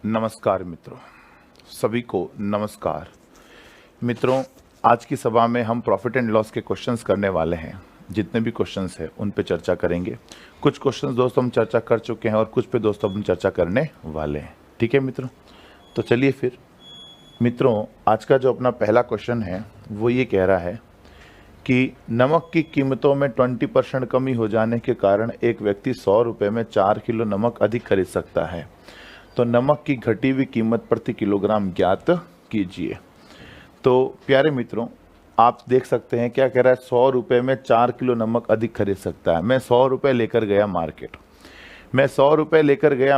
नमस्कार मित्रों, सभी को नमस्कार। मित्रों, आज की सभा में हम प्रॉफिट एंड लॉस के क्वेश्चंस करने वाले हैं। जितने भी क्वेश्चंस हैं उन पे चर्चा करेंगे। कुछ क्वेश्चंस दोस्तों हम चर्चा कर चुके हैं और कुछ पे दोस्तों हम चर्चा करने वाले हैं। ठीक है मित्रों, तो चलिए फिर। मित्रों, आज का जो अपना पहला क्वेश्चन है वो ये कह रहा है कि नमक की कीमतों में 20% कमी हो जाने के कारण एक व्यक्ति 100 रुपये में 4 किलो नमक अधिक खरीद सकता है। तो नमक की घटी हुई कीमत प्रति किलोग्राम ज्ञात कीजिए। तो प्यारे मित्रों, आप देख सकते हैं क्या कह रहा है, 100 रुपये में 4 किलो नमक अधिक खरीद सकता है। मैं 100 रुपये लेकर गया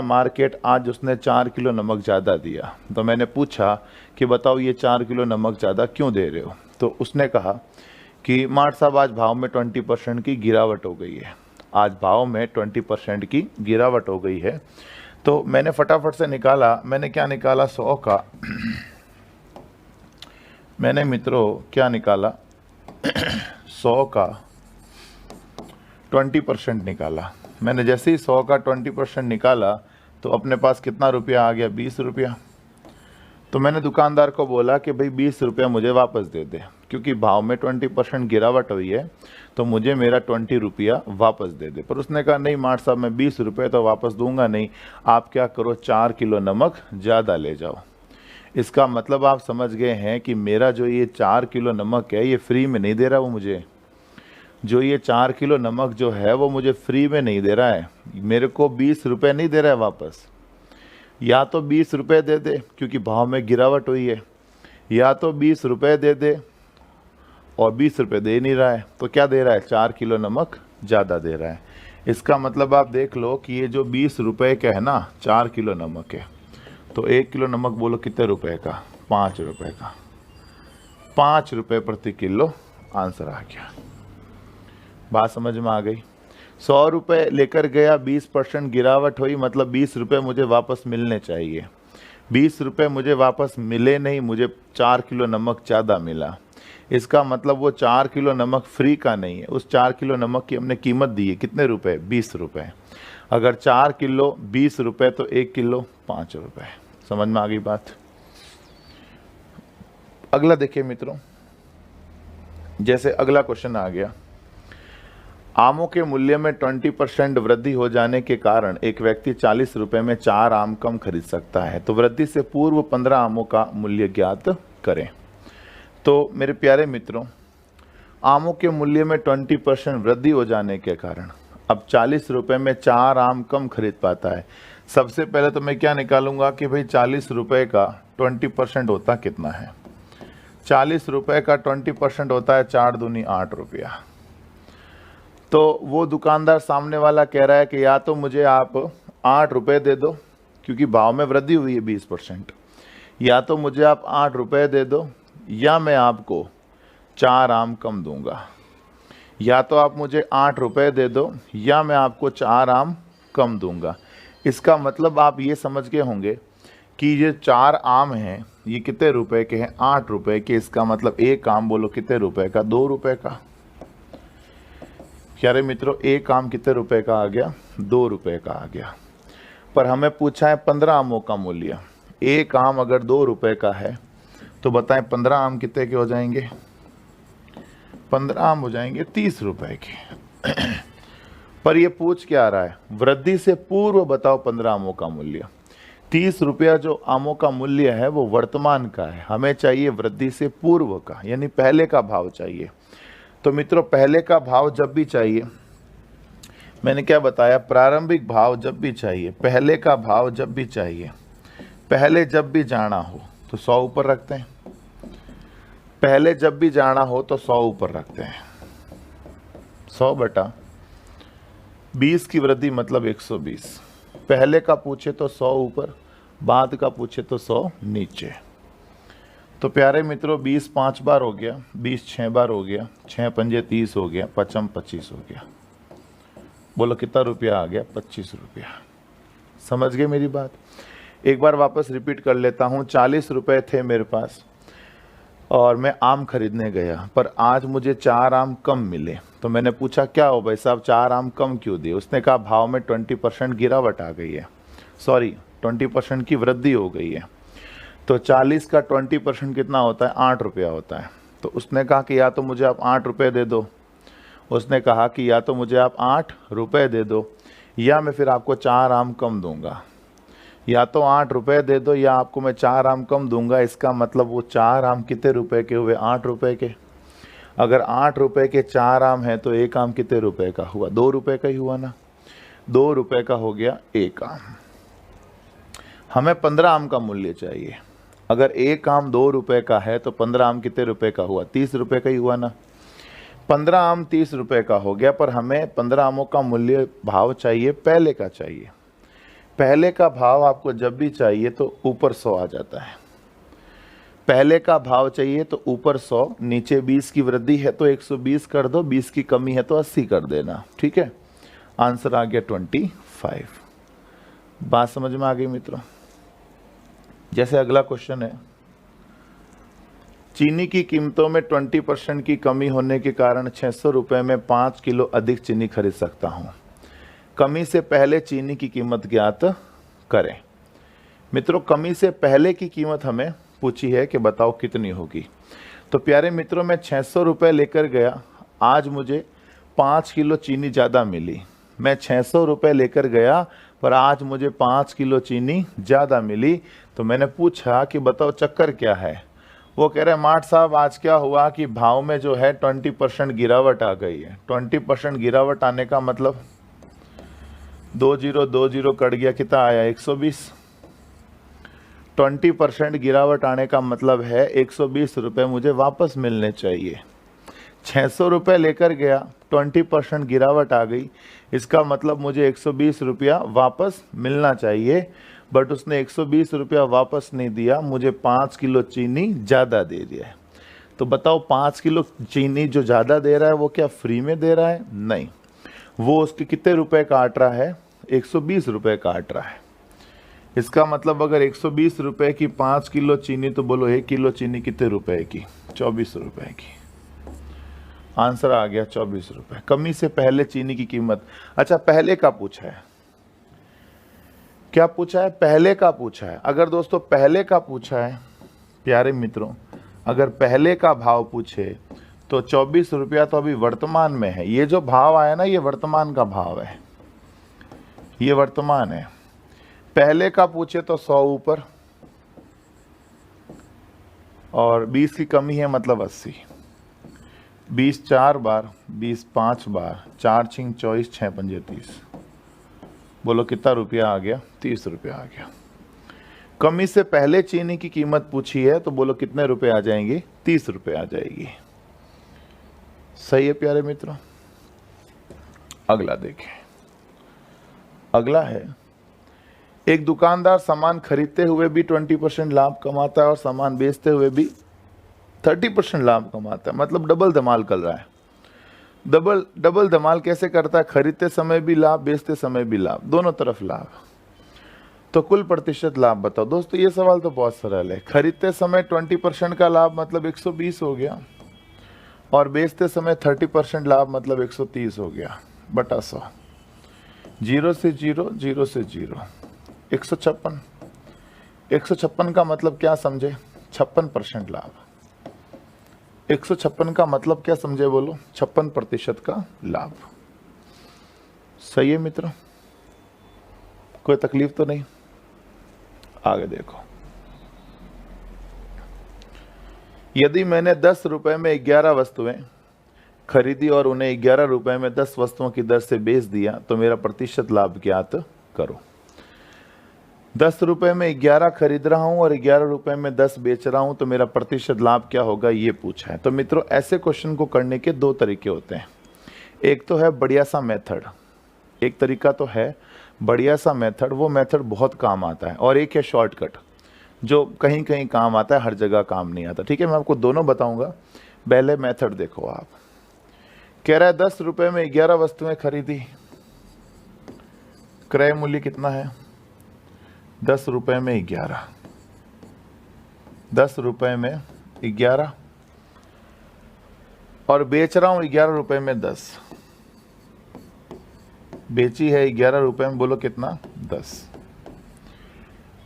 मार्केट, आज उसने 4 किलो नमक ज़्यादा दिया। तो मैंने पूछा कि बताओ ये 4 किलो नमक ज़्यादा क्यों दे रहे हो। तो उसने कहा कि मार्ट साहब आज भाव में 20% की गिरावट हो गई है। आज भाव में 20% की गिरावट हो गई है। तो मैंने फटाफट से निकाला, मैंने क्या निकाला, 100 का मैंने मित्रों क्या निकाला 100 का 20% निकाला। मैंने जैसे ही 100 का 20% निकाला तो अपने पास कितना रुपया आ गया, 20 रुपया। तो मैंने दुकानदार को बोला कि भाई 20 रुपया मुझे वापस दे दे, क्योंकि भाव में 20% गिरावट हुई है तो मुझे मेरा 20 रुपया वापस दे दे। पर उसने कहा नहीं मार्ट साहब, मैं 20 रुपये तो वापस दूंगा नहीं, आप क्या करो 4 किलो नमक ज़्यादा ले जाओ। इसका मतलब आप समझ गए हैं कि मेरा जो ये 4 किलो नमक है ये फ्री में नहीं दे रहा वो मुझे। जो ये 4 किलो नमक जो है वो मुझे फ्री में नहीं दे रहा है, मेरे को 20 रुपये नहीं दे रहा है वापस। या तो 20 रुपये दे दे क्योंकि भाव में गिरावट हुई है, या तो 20 रुपये दे दे, और 20 रुपये दे नहीं रहा है तो क्या दे रहा है, 4 किलो नमक ज़्यादा दे रहा है। इसका मतलब आप देख लो कि ये जो 20 रुपये का है ना, 4 किलो नमक है, तो 1 किलो नमक बोलो कितने रुपए का, 5 रुपये का। 5 रुपये प्रति किलो आंसर आ गया। बात समझ में आ गई। 100 रुपये लेकर गया, 20% गिरावट हुई, मतलब 20 रुपये मुझे वापस मिलने चाहिए। 20 रुपये मुझे वापस मिले नहीं, मुझे 4 किलो नमक ज़्यादा मिला। इसका मतलब वो 4 किलो नमक फ्री का नहीं है, उस 4 किलो नमक की हमने कीमत दी है कितने रुपए, 20 रुपये। अगर 4 किलो 20 रुपये तो 1 किलो 5 रुपये। समझ में आ गई बात। अगला देखिए मित्रों, जैसे अगला क्वेश्चन आ गया, आमों के मूल्य में 20% वृद्धि हो जाने के कारण एक व्यक्ति 40 रुपये में 4 आम कम खरीद सकता है। तो वृद्धि से पूर्व 15 आमों का मूल्य ज्ञात करें। तो मेरे प्यारे मित्रों, आमों के मूल्य में 20% वृद्धि हो जाने के कारण अब 40 रुपये में 4 आम कम खरीद पाता है। सबसे पहले तो मैं क्या निकालूंगा कि भाई 40 रुपये का 20% होता कितना है। 40 रुपये का 20% होता है 4 दूनी 8 रुपया। तो वो दुकानदार सामने वाला कह रहा है कि या तो मुझे आप 8 रुपये दे दो क्योंकि भाव में वृद्धि हुई है 20%, या तो मुझे आप 8 रुपये दे दो, या मैं आपको 4 आम कम दूंगा। या तो आप मुझे 8 रुपये दे दो या मैं आपको 4 आम कम दूंगा। इसका मतलब आप ये समझ गए होंगे कि ये 4 आम हैं ये कितने रुपए के हैं, 8 रुपये के। इसका मतलब एक आम बोलो कितने रुपए का, 2 रुपये का। प्यारे मित्रों, एक आम कितने रुपए का आ गया, 2 रुपये का आ गया। पर हमें पूछा है 15 आमों का मूल्य। एक आम अगर 2 रुपये का है तो बताएं 15 आम कितने के हो जाएंगे, 15 आम हो जाएंगे 30 रुपये के। पर ये पूछ क्या आ रहा है, वृद्धि से पूर्व बताओ 15 आमों का मूल्य। 30 रुपया जो आमों का मूल्य है वो वर्तमान का है, हमें चाहिए वृद्धि से पूर्व का, यानी पहले का भाव चाहिए। तो मित्रों, पहले का भाव जब भी चाहिए, मैंने क्या बताया, प्रारंभिक भाव जब भी चाहिए, पहले का भाव जब भी चाहिए, पहले जब भी जाना हो तो 100 ऊपर रखते हैं। पहले जब भी जाना हो तो 100 ऊपर रखते हैं। 100 बटा 20 की वृद्धि मतलब 120। पहले का पूछे तो 100 ऊपर, बाद का पूछे तो 100 नीचे। तो प्यारे मित्रों, 20 5 बार हो गया, 20 6 बार हो गया, 6 पंजे 30 हो गया, 5 25 हो गया। बोलो कितना रुपया आ गया, 25 रुपया। समझ गए मेरी बात। एक बार वापस रिपीट कर लेता हूँ। 40 रुपये थे मेरे पास और मैं आम खरीदने गया, पर आज मुझे 4 आम कम मिले। तो मैंने पूछा क्या हो भाई साहब, 4 आम कम क्यों दिए। उसने कहा भाव में 20% गिरावट आ गई है, सॉरी 20% की वृद्धि हो गई है। तो 40 का 20% कितना होता है? 8 रुपया होता है। तो उसने कहा कि या तो मुझे आप 8 रुपये दे दो, उसने कहा कि या तो मुझे आप 8 रुपये दे दो या मैं फिर आपको 4 आम कम दूंगा। या तो 8 रुपये दे दो या आपको मैं 4 आम कम दूंगा। इसका मतलब वो 4 आम कितने रुपए के हुए? 8 रुपये के। अगर 8 रुपये के 4 आम हैं तो एक आम कितने रुपए का हुआ? 2 रुपये का ही हुआ ना। 2 रुपये का हो गया एक आम। हमें 15 आम का मूल्य चाहिए। अगर एक आम 2 रुपये का है तो 15 आम कितने रुपए का हुआ? 30 रुपये का ही हुआ ना। 15 आम 30 रुपये का हो गया, पर हमें 15 आमों का मूल्य भाव चाहिए, पहले का चाहिए। पहले का भाव आपको जब भी चाहिए तो ऊपर 100 आ जाता है। पहले का भाव चाहिए तो ऊपर 100, नीचे 20 की वृद्धि है तो 120 कर दो, 20 की कमी है तो 80 कर देना। ठीक है, आंसर आ गया 25। बात समझ में आ गई मित्रों? जैसे अगला क्वेश्चन है, चीनी की कीमतों में 20% की कमी होने के कारण 600 रुपये में 5 किलो अधिक चीनी खरीद सकता हूं। कमी से पहले चीनी की कीमत ज्ञात करें। मित्रों, कमी से पहले की कीमत हमें पूछी है कि बताओ कितनी होगी। तो प्यारे मित्रों, मैं 600 रुपये लेकर गया, आज मुझे 5 किलो चीनी ज़्यादा मिली। मैं 600 रुपये लेकर गया पर आज मुझे 5 किलो चीनी ज़्यादा मिली। तो मैंने पूछा कि बताओ चक्कर क्या है। वो कह रहे मार्ट साहब, आज क्या हुआ कि भाव में जो है 20% गिरावट आ गई है। 20% गिरावट आने का मतलब 20 कट गया, कितना आया? 120। 20% गिरावट आने का मतलब है 120 रुपये मुझे वापस मिलने चाहिए। 600 रुपये लेकर गया, 20% गिरावट आ गई, इसका मतलब मुझे 120 रुपया वापस मिलना चाहिए। बट उसने 120 रुपया वापस नहीं दिया, मुझे 5 किलो चीनी ज़्यादा दे दिया है। तो बताओ 5 किलो चीनी जो ज़्यादा दे रहा है वो क्या फ्री में दे रहा है? नहीं, वो उसके कितने रुपए काट रहा है? 120 रुपये काट रहा है। इसका मतलब अगर 120 रुपये की 5 किलो चीनी, तो बोलो 1 किलो चीनी कितने रुपए की? 24 रुपये की। आंसर आ गया 24 रुपये। कमी से पहले चीनी की कीमत। अच्छा, पहले का पूछा है, क्या पूछा है? पहले का पूछा है। अगर दोस्तों पहले का पूछा है, प्यारे मित्रों, अगर पहले का भाव पूछे तो 24 रुपया तो अभी वर्तमान में है। ये जो भाव आया ना, ये वर्तमान का भाव है, ये वर्तमान है। पहले का पूछे तो 100 ऊपर और 20 की कमी है मतलब 80। 20 4 बार, 20 5 बार, 4 6 24, 6 5 30। बोलो कितना रुपया आ गया? 30 रुपया आ गया। कमी से पहले चीनी की कीमत पूछी है तो बोलो कितने रुपए आ जाएंगे? 30 रुपये आ जाएगी। सही है प्यारे मित्रों? अगला देखें। अगला है, एक दुकानदार सामान खरीदते हुए भी 20% लाभ कमाता है और सामान बेचते हुए भी 30% लाभ कमाता है। मतलब डबल धमाल कर रहा है। डबल धमाल कैसे करता है? खरीदते समय भी लाभ, बेचते समय भी लाभ, दोनों तरफ लाभ। तो कुल प्रतिशत लाभ बताओ। दोस्तों ये सवाल तो बहुत सरल है। खरीदते समय 20% का लाभ मतलब 120 हो गया और बेचते समय 30% लाभ मतलब 130 हो गया बटा 100। 0 से 0, 0 से 0, 156। 156 का मतलब क्या समझे? 56% लाभ। 156 का मतलब क्या समझे? बोलो 56% का लाभ। सही है मित्रों? कोई तकलीफ तो नहीं? आगे देखो, यदि मैंने 10 रुपए में 11 वस्तुएं खरीदी और उन्हें 11 रुपए में 10 वस्तुओं की दर से बेच दिया तो मेरा प्रतिशत लाभ ज्ञात करो। 10 रुपए में 11 खरीद रहा हूं और 11 रुपए में 10 बेच रहा हूं तो मेरा प्रतिशत लाभ क्या होगा, ये पूछा है। तो मित्रों ऐसे क्वेश्चन को करने के 2 तरीके होते हैं। एक तो है बढ़िया सा मेथड, एक तरीका तो है बढ़िया सा मेथड, वो मेथड बहुत काम आता है। और एक है शॉर्टकट जो कहीं कहीं काम आता है, हर जगह काम नहीं आता। ठीक है, मैं आपको दोनों बताऊंगा। पहले मेथड देखो आप। कह रहा है 10 रुपए में 11 वस्तुएं खरीदी, क्रय मूल्य कितना है? 10 रुपए में 11, 10 रुपए में 11 और बेच रहा हूं 11 रुपए में 10। बेची है 11 रुपए में, बोलो कितना? 10।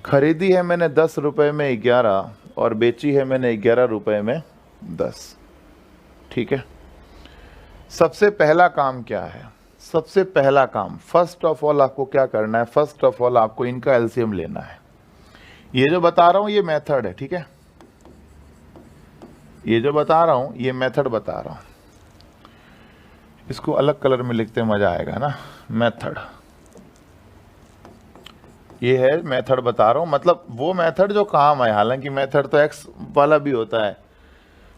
खरीदी है मैंने 10 रुपए में 11 और बेची है मैंने 11 रुपए में 10। ठीक है, सबसे पहला काम क्या है? सबसे पहला काम, फर्स्ट ऑफ ऑल आपको क्या करना है? फर्स्ट ऑफ ऑल आपको इनका एलसीएम लेना है। ये जो बता रहा हूं ये मेथड है, ठीक है, ये जो बता रहा हूं ये मेथड बता रहा हूं। इसको अलग कलर में लिखते मजा आएगा ना, मेथड। ये है मेथड बता रहा हूं, मतलब वो मेथड जो काम है। हालांकि मेथड तो एक्स वाला भी होता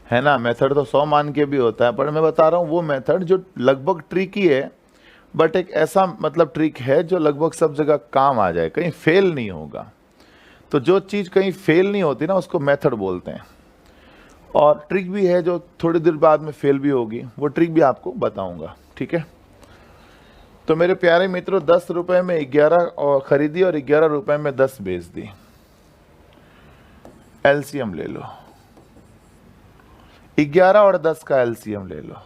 है ना, मेथड तो 100 मान के भी होता है, पर मैं बता रहा हूं वो मेथड जो लगभग ट्रिकी है, बट एक ऐसा मतलब ट्रिक है जो लगभग सब जगह काम आ जाए, कहीं फेल नहीं होगा। तो जो चीज़ कहीं फेल नहीं होती ना उसको मेथड बोलते हैं। और ट्रिक भी है जो थोड़ी देर बाद में फेल भी होगी, वो ट्रिक भी आपको बताऊंगा, ठीक है। तो मेरे प्यारे मित्रों, 10 रुपए में 11 और खरीदी और 11 रुपए में 10 बेच दी। एलसीएम ले लो, 11 और 10 का एलसीएम ले लो,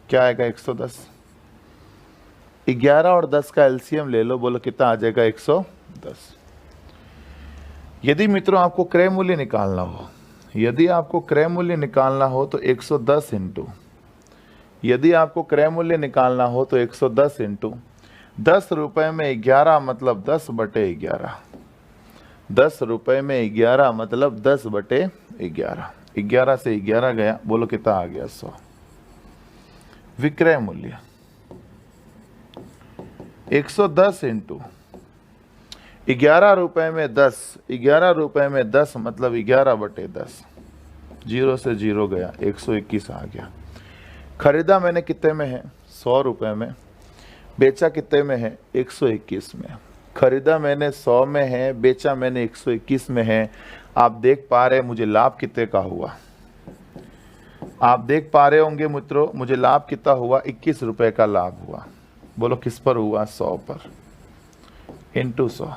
क्या आएगा? 110। 11 और 10 का एलसीएम ले लो, बोलो कितना आ जाएगा? 110। यदि मित्रों आपको क्रय मूल्य निकालना हो, यदि आपको क्रय मूल्य निकालना हो तो 110 इंटू, यदि आपको क्रय मूल्य निकालना हो तो 110 इंटू 10 रुपए में 11 मतलब 10 बटे 11। 10 रुपए में 11 मतलब 10 बटे 11। 11 से 11 गया, बोलो कितना आ गया? 100। विक्रय मूल्य 110 इंटू 11 रुपए में 10, 11 रुपए में 10 मतलब 11 बटे 10। 0 से 0 गया, 121 आ गया। खरीदा मैंने कितने में है? 100 रुपए में। बेचा कितने में है? 121 में। खरीदा मैंने 100 में है, बेचा मैंने 121 में है। आप देख पा रहे मुझे लाभ कितने का हुआ? आप देख पा रहे होंगे मित्रों मुझे लाभ कितना हुआ? 21 रुपए का लाभ हुआ। बोलो किस पर हुआ? 100 पर। इंटू 100,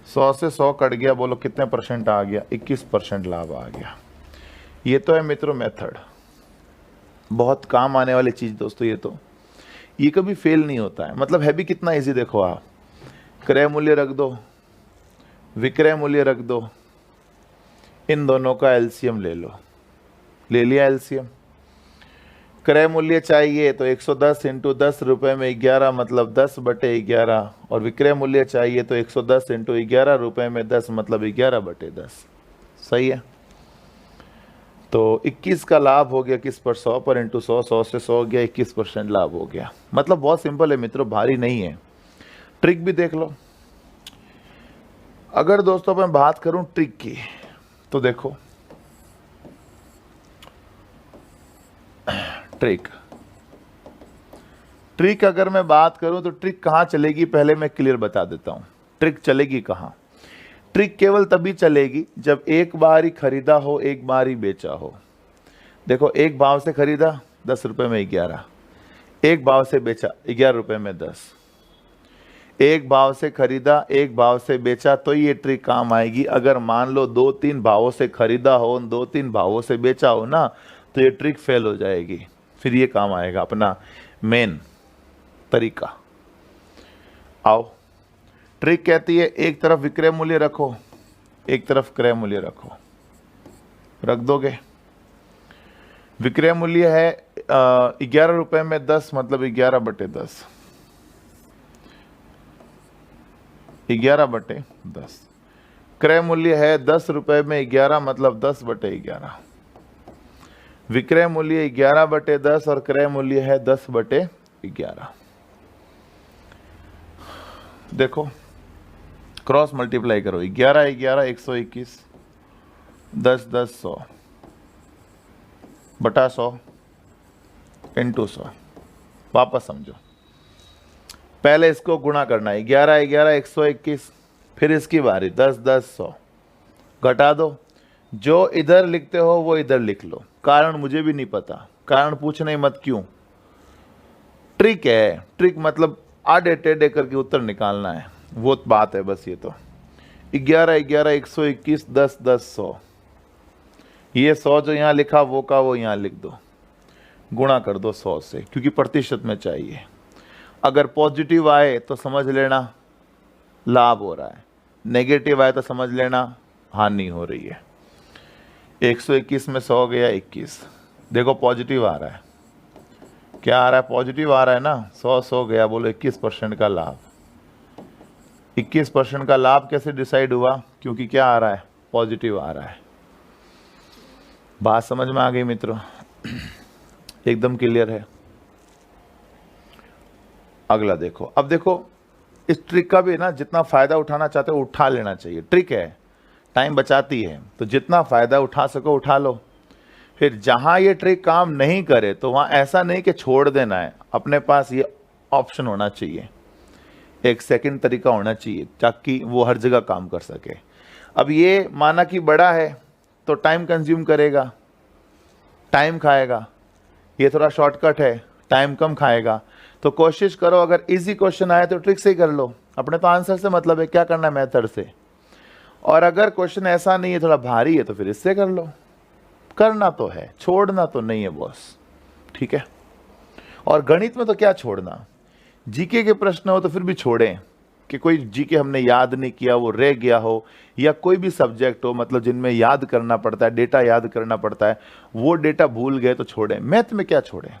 100 से 100 कट गया, बोलो कितने परसेंट आ गया? 21% लाभ आ गया। ये तो है मित्रों मेथड, बहुत काम आने वाली चीज दोस्तों। ये कभी फेल नहीं होता है। मतलब है भी कितना इजी, देखो आप क्रय मूल्य रख दो, विक्रय मूल्य रख दो, इन दोनों का एलसीएम ले लो। ले लिया एलसीएम। क्रय मूल्य चाहिए तो 110 इंटू 10 रुपए में 11 मतलब 10 बटे 11, और विक्रय मूल्य चाहिए तो 110 इंटू 11 रुपए में 10 मतलब 11 बटे 10। सही है। तो 21 का लाभ हो गया किस पर? 100 पर। इंटू 100, 100 से 100 गया, 21% लाभ हो गया। मतलब बहुत सिंपल है मित्रों, भारी नहीं है। ट्रिक भी देख लो। अगर दोस्तों मैं बात करूं ट्रिक की, तो देखो ट्रिक अगर मैं बात करूं तो ट्रिक कहां चलेगी पहले मैं क्लियर बता देता हूं। ट्रिक चलेगी कहां? ट्रिक केवल तभी चलेगी जब एक बार ही खरीदा हो, एक बार ही बेचा हो। देखो, एक भाव से खरीदा 10 रुपए में 11, एक भाव से बेचा 11 रुपए में 10। एक भाव से खरीदा, एक भाव से बेचा, तो ये ट्रिक काम आएगी। अगर मान लो 2-3 भावों से खरीदा हो, 2-3 भावों से बेचा हो ना, तो ये ट्रिक फेल हो जाएगी। फिर ये काम आएगा अपना मेन तरीका। आओ, ट्रिक कहती है एक तरफ विक्रय मूल्य रखो, एक तरफ क्रय मूल्य रखो। रख दोगे? विक्रय मूल्य है 11 रुपए में 10 मतलब 11 बटे 10। 11 बटे 10। क्रय मूल्य है 10 रुपए में 11 मतलब 10 बटे 11। विक्रय मूल्य 11 बटे 10 और क्रय मूल्य है 10 बटे 11। देखो, क्रॉस मल्टीप्लाई करो। 11 11 121, 10 10 100 बटा 100 इंटू 100। वापस समझो, पहले इसको गुणा करना है। 11 11 121, फिर इसकी बारी 10 10 100। घटा दो, जो इधर लिखते हो वो इधर लिख लो। कारण मुझे भी नहीं पता, कारण पूछना ही मत क्यों। ट्रिक है, ट्रिक मतलब आधे टेढ़े करके उत्तर निकालना है, वो बात है बस। ये तो 11 11 121, 10 10 100। ये 100 जो यहाँ लिखा वो का वो यहाँ लिख दो, गुणा कर दो 100 से, क्योंकि प्रतिशत में चाहिए। अगर पॉजिटिव आए तो समझ लेना लाभ हो रहा है, नेगेटिव आए तो समझ लेना हानि हो रही है। 121 में 100 गया 21, देखो पॉजिटिव आ रहा है, क्या आ रहा है, पॉजिटिव आ रहा है ना, 100 गया, बोलो 21% का लाभ। 21% का लाभ कैसे डिसाइड हुआ, क्योंकि क्या आ रहा है, पॉजिटिव आ रहा है। बात समझ में आ गई मित्रों, एकदम क्लियर है। अगला देखो, अब देखो इस ट्रिक का भी ना जितना फायदा उठाना चाहते हो उठा लेना चाहिए। ट्रिक है, टाइम बचाती है, तो जितना फायदा उठा सको उठा लो। फिर जहां ये ट्रिक काम नहीं करे तो वहां ऐसा नहीं कि छोड़ देना है, अपने पास ये ऑप्शन होना चाहिए, एक सेकंड तरीका होना चाहिए ताकि वो हर जगह काम कर सके। अब ये माना कि बड़ा है तो टाइम कंज्यूम करेगा, टाइम खाएगा, ये थोड़ा शॉर्टकट है, टाइम कम खाएगा। तो कोशिश करो अगर इजी क्वेश्चन आए तो ट्रिक से ही कर लो, अपने तो आंसर से मतलब है, क्या करना है मेथड से। और अगर क्वेश्चन ऐसा नहीं है, थोड़ा भारी है, तो फिर इससे कर लो। करना तो है, छोड़ना तो नहीं है बॉस, ठीक है। और गणित में तो क्या छोड़ना, जीके के प्रश्न हो तो फिर भी छोड़ें कि कोई जीके हमने याद नहीं किया, वो रह गया हो, या कोई भी सब्जेक्ट हो मतलब जिनमें याद करना पड़ता है, डेटा याद करना पड़ता है, वो डेटा भूल गए तो छोड़ें। मैथ में क्या छोड़ें,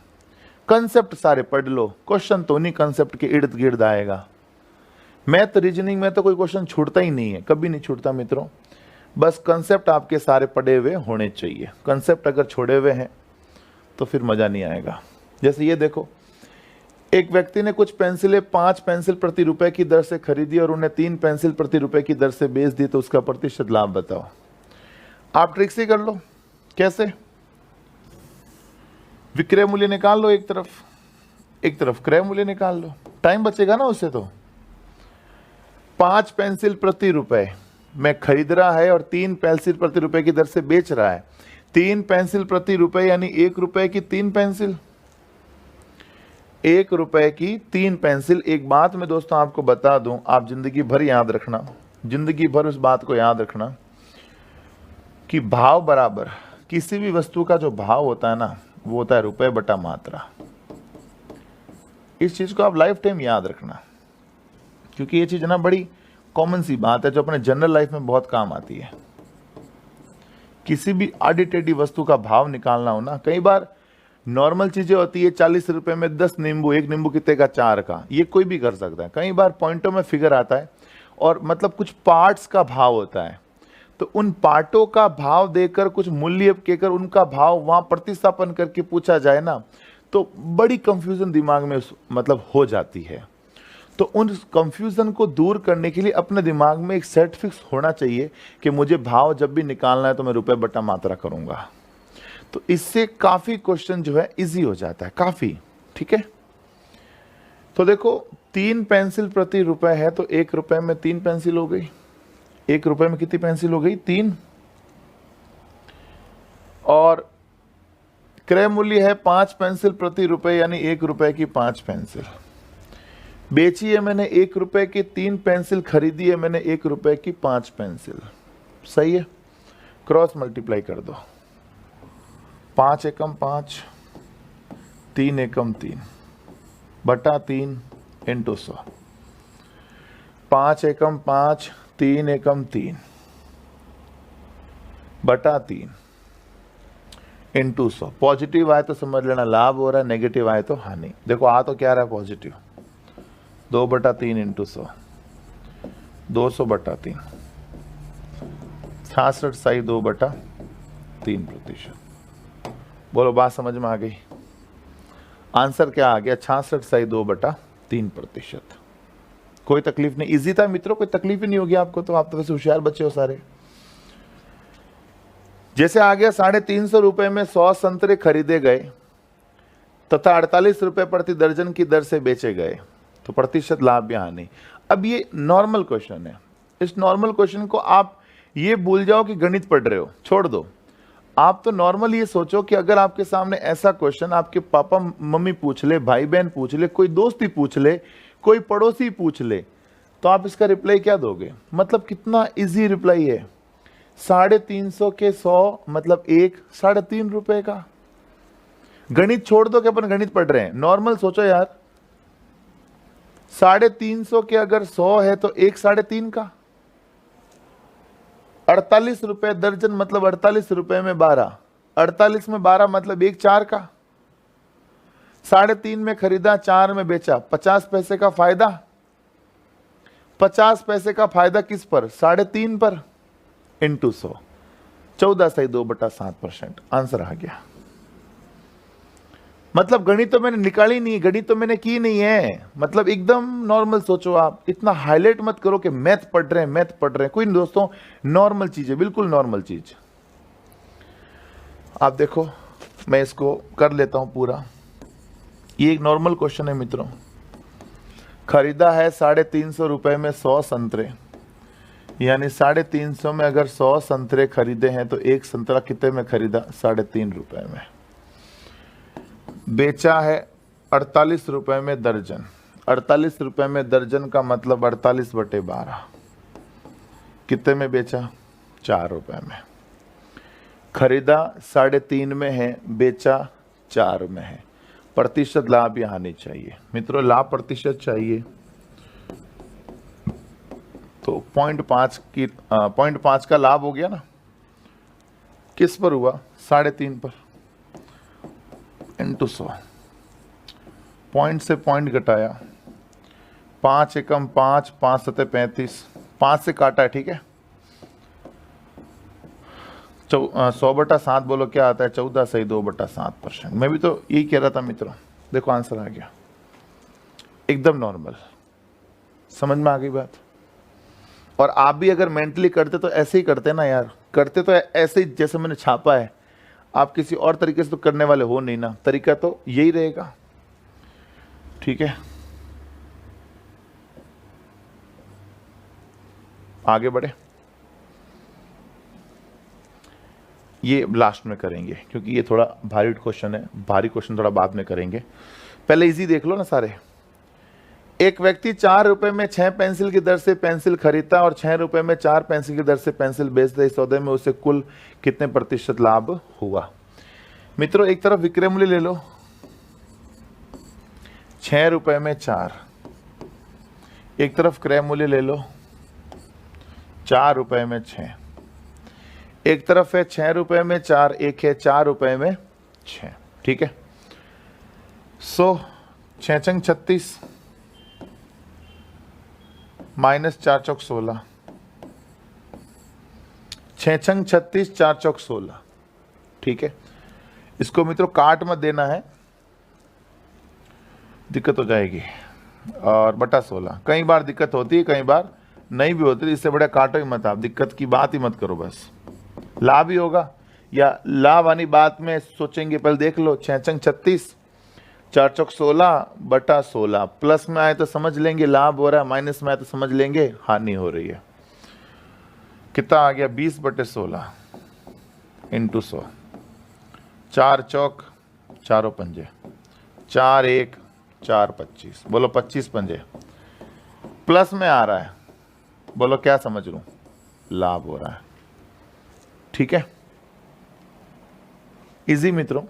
कंसेप्ट सारे पढ़ लो, क्वेश्चन तो उन्हीं कंसेप्ट के इर्द गिर्द आएगा। मैथ रीजनिंग में तो कोई क्वेश्चन छूटता ही नहीं है, कभी नहीं छूटता मित्रों। बस कंसेप्ट आपके सारे पढ़े हुए होने चाहिए। कंसेप्ट अगर छोड़े हुए हैं तो फिर मजा नहीं आएगा। जैसे ये देखो, एक व्यक्ति ने कुछ पेंसिलें 5 पेंसिल प्रति रुपए की दर से खरीदी और उन्हें 3 पेंसिल प्रति रुपए की दर से बेच दी, तो उसका प्रतिशत लाभ बताओ। आप ट्रिक से कर लो, कैसे, विक्रय मूल्य निकाल लो, एक तरफ क्रय मूल्य निकाल लो, टाइम बचेगा ना उससे। तो 5 पेंसिल प्रति रुपए में खरीद रहा है और 3 पेंसिल प्रति रुपए की दर से बेच रहा है। 3 पेंसिल प्रति रुपए यानी 1 रुपए की 3 पेंसिल, 1 रुपए की 3 पेंसिल। एक बात मैं दोस्तों आपको बता दूं, आप जिंदगी भर याद रखना, जिंदगी भर उस बात को याद रखना कि भाव बराबर किसी भी वस्तु का जो भाव होता है ना, वो होता है रुपए बटा मात्रा। इस चीज को आप लाइफ टाइम याद रखना, क्योंकि ये चीज ना बड़ी कॉमन सी बात है जो अपने जनरल लाइफ में बहुत काम आती है। किसी भी आड़ी टेढ़ी वस्तु का भाव निकालना हो ना, कई बार नॉर्मल चीजें होती है, 40 रुपए में 10 नींबू, 1 नींबू कितने का, 4 का, ये कोई भी कर सकता है। कई बार पॉइंटों में फिगर आता है और मतलब कुछ पार्ट्स का भाव होता है, तो उन पार्टों का भाव देकर कुछ मूल्य कहकर उनका भाव वहां प्रतिस्थापन करके पूछा जाए ना, तो बड़ी कंफ्यूजन दिमाग में मतलब हो जाती है। तो उन कंफ्यूजन को दूर करने के लिए अपने दिमाग में एक सेट फिक्स होना चाहिए कि मुझे भाव जब भी निकालना है तो मैं रुपए बटा मात्रा करूंगा। तो इससे काफी क्वेश्चन जो है इजी हो जाता है, काफी, ठीक है। तो देखो 3 पेंसिल प्रति रुपए है, तो 1 रुपए में 3 पेंसिल हो गई। 1 रुपए में कितनी पेंसिल हो गई, 3। और क्रय मूल्य है 5 पेंसिल प्रति रुपए यानी 1 रुपए की 5 पेंसिल। बेची है मैंने 1 रुपए की 3 पेंसिल, खरीदी है मैंने 1 रुपए की 5 पेंसिल। सही है, क्रॉस मल्टीप्लाई कर दो, 5 एकम 5, 3 एकम 3 बटा 3 इंटू 100। 5 एकम 5, 3 एकम 3 बटा 3 इंटू 100। पॉजिटिव आए तो समझ लेना लाभ हो रहा है, नेगेटिव आए तो हानि। देखो आ तो क्या रहा है, पॉजिटिव, 2 बटा 3 इंटू 100, 200 बटा 3, 66 साई 2 बटा 3%। बोलो बात समझ में आ गई। आंसर क्या आ गया, 66 साई 2 बटा 3%। कोई तकलीफ नहीं, इजी था मित्रों, कोई तकलीफ ही नहीं होगी आपको, तो आप तो वैसे होशियार बच्चे हो सारे। जैसे आ गया 350 रुपए में 100 संतरे खरीदे गए तथा 48 रुपए प्रति दर्जन की दर से बेचे गए, तो प्रतिशत लाभ या हानि। अब ये नॉर्मल क्वेश्चन है, इस नॉर्मल क्वेश्चन को आप ये भूल जाओ कि गणित पढ़ रहे हो, छोड़ दो। आप तो नॉर्मल ये सोचो कि अगर आपके सामने ऐसा क्वेश्चन आपके पापा मम्मी पूछ ले, भाई बहन पूछ ले, कोई दोस्त ही पूछ ले, कोई पड़ोसी पूछ ले, तो आप इसका रिप्लाई क्या दोगे। मतलब कितना इजी रिप्लाई है, 350 के 100 मतलब 1, 3.5 रुपए का। गणित छोड़ दो कि अपन गणित पढ़ रहे हैं, नॉर्मल सोचो यार, 350 के अगर 100 है तो 1 3.5 का, 48 रुपए दर्जन मतलब 48 रुपए में 12, 48 में 12 मतलब 1 4 का, 3.5 में खरीदा 4 में बेचा, 50 पैसे का फायदा। 50 पैसे का फायदा किस पर? 3.5 पर, इंटू 100, 14.2/7% आंसर आ गया। मतलब गणित तो मैंने निकाली नहीं, गणित तो मैंने की नहीं है, मतलब एकदम नॉर्मल सोचो आप, इतना हाईलाइट मत करो कि मैथ पढ़ रहे हैं मैथ पढ़ रहे हैं, कोई नहीं दोस्तों, नॉर्मल चीज है, बिल्कुल नॉर्मल चीज। आप देखो मैं इसको कर लेता हूं पूरा, ये एक नॉर्मल क्वेश्चन है मित्रों। खरीदा है 350 रुपए में 100 संतरे, यानी 350 में अगर 100 संतरे खरीदे हैं तो एक संतरा कितने में खरीदा? 3.5 रुपए में। बेचा है 48 रुपए में दर्जन, 48 रुपए में दर्जन का मतलब 48/12, कितने में बेचा? 4 रुपए में। खरीदा 3.5 में है, बेचा 4 में है, प्रतिशत लाभ या हानि चाहिए मित्रों, लाभ प्रतिशत चाहिए तो 0.5 का लाभ हो गया ना, किस पर हुआ? 3.5 पर, इंटू 100, पॉइंट से पॉइंट घटाया, 5 एकम 5, 5 सते 35, 5 से काटा है, ठीक है। 100/7 बोलो क्या आता है? 14.2/7%। मैं भी तो यही कह रहा था मित्रों, देखो आंसर आ गया, एकदम नॉर्मल, समझ में आ गई बात। और आप भी अगर मेंटली करते तो ऐसे ही करते ना यार, करते तो ऐसे ही जैसे मैंने छापा है, आप किसी और तरीके से तो करने वाले हो नहीं ना, तरीका तो यही रहेगा, ठीक है। आगे बढ़े, ये लास्ट में करेंगे क्योंकि ये थोड़ा भारी क्वेश्चन है, भारी क्वेश्चन थोड़ा बाद में करेंगे, पहले इजी देख लो ना सारे। एक व्यक्ति 4 रुपए में 6 पेंसिल की दर से पेंसिल खरीदता और 6 रुपए में 4 पेंसिल की दर से पेंसिल बेचता, इस सौदे में उसे कुल कितने प्रतिशत लाभ हुआ? मित्रों एक तरफ विक्रय मूल्य ले लो, 6 रुपए में 4, एक तरफ क्रय मूल्य ले लो 4 रुपए में 6, एक तरफ है 6 रुपए में 4, एक है 4 रुपए में 6, ठीक है। 6 छंग 36 माइनस 4 चौक 16, 6 छंग 36, 4 चौक 16, ठीक है। इसको मित्रों काट मत देना है, दिक्कत हो जाएगी, और बटा 16, कई बार दिक्कत होती है कई बार नहीं भी होती, इससे बड़ा काटो ही मत आप, दिक्कत की बात ही मत करो, बस लाभ ही होगा या लाभ वाली बात में सोचेंगे, पहले देख लो 6 छंग 36, 4 चौक 16 बटा 16, प्लस में आए तो समझ लेंगे लाभ हो रहा है, माइनस में आए तो समझ लेंगे हानि हो रही है। कितना आ गया? 20/16 इंटू 100, 4 चौक 4 पंजे, 4 1 4 25, बोलो 25 पंजे, प्लस में आ रहा है, बोलो क्या समझ लूं? लाभ हो रहा है, ठीक है। इजी मित्रों।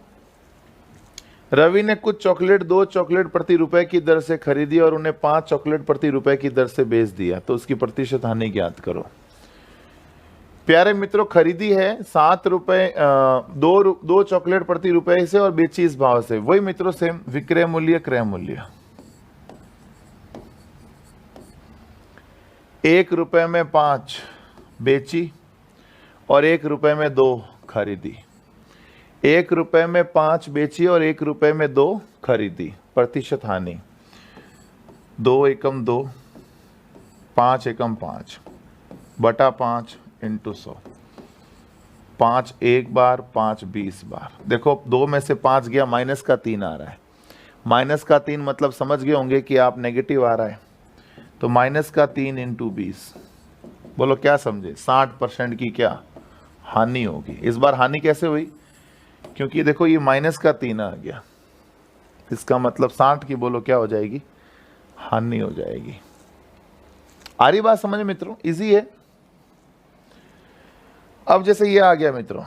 रवि ने कुछ चॉकलेट 2 चॉकलेट प्रति रुपए की दर से खरीदी और उन्हें 5 चॉकलेट प्रति रुपए की दर से बेच दिया, तो उसकी प्रतिशत हानि ज्ञात करो। प्यारे मित्रों खरीदी है 7 रुपए 2 चॉकलेट प्रति रुपए से और बेची इस भाव से, वही मित्रों सेम विक्रय मूल्य क्रय मूल्य। 1 रुपए में 5 बेची और 1 रुपए में 2 खरीदी, 1 रुपए में 5 बेची और 1 रुपए में 2 खरीदी, प्रतिशत हानि 2 एकम 2, 5 एकम 5 बटा 5 इंटू 100, 5 एक बार 5 20 बार। देखो 2 में से 5 गया, माइनस का 3 आ रहा है, माइनस का 3 मतलब समझ गए होंगे कि आप नेगेटिव आ रहा है, तो माइनस का 3 इंटू 20, बोलो क्या समझे? 60% की क्या हानि होगी। इस बार हानि कैसे हुई? क्योंकि देखो ये माइनस का 3 आ गया, इसका मतलब 60 की बोलो क्या हो जाएगी? हानि हो जाएगी। आ रही बात समझ मित्रों? इजी है। अब जैसे ये आ गया मित्रों,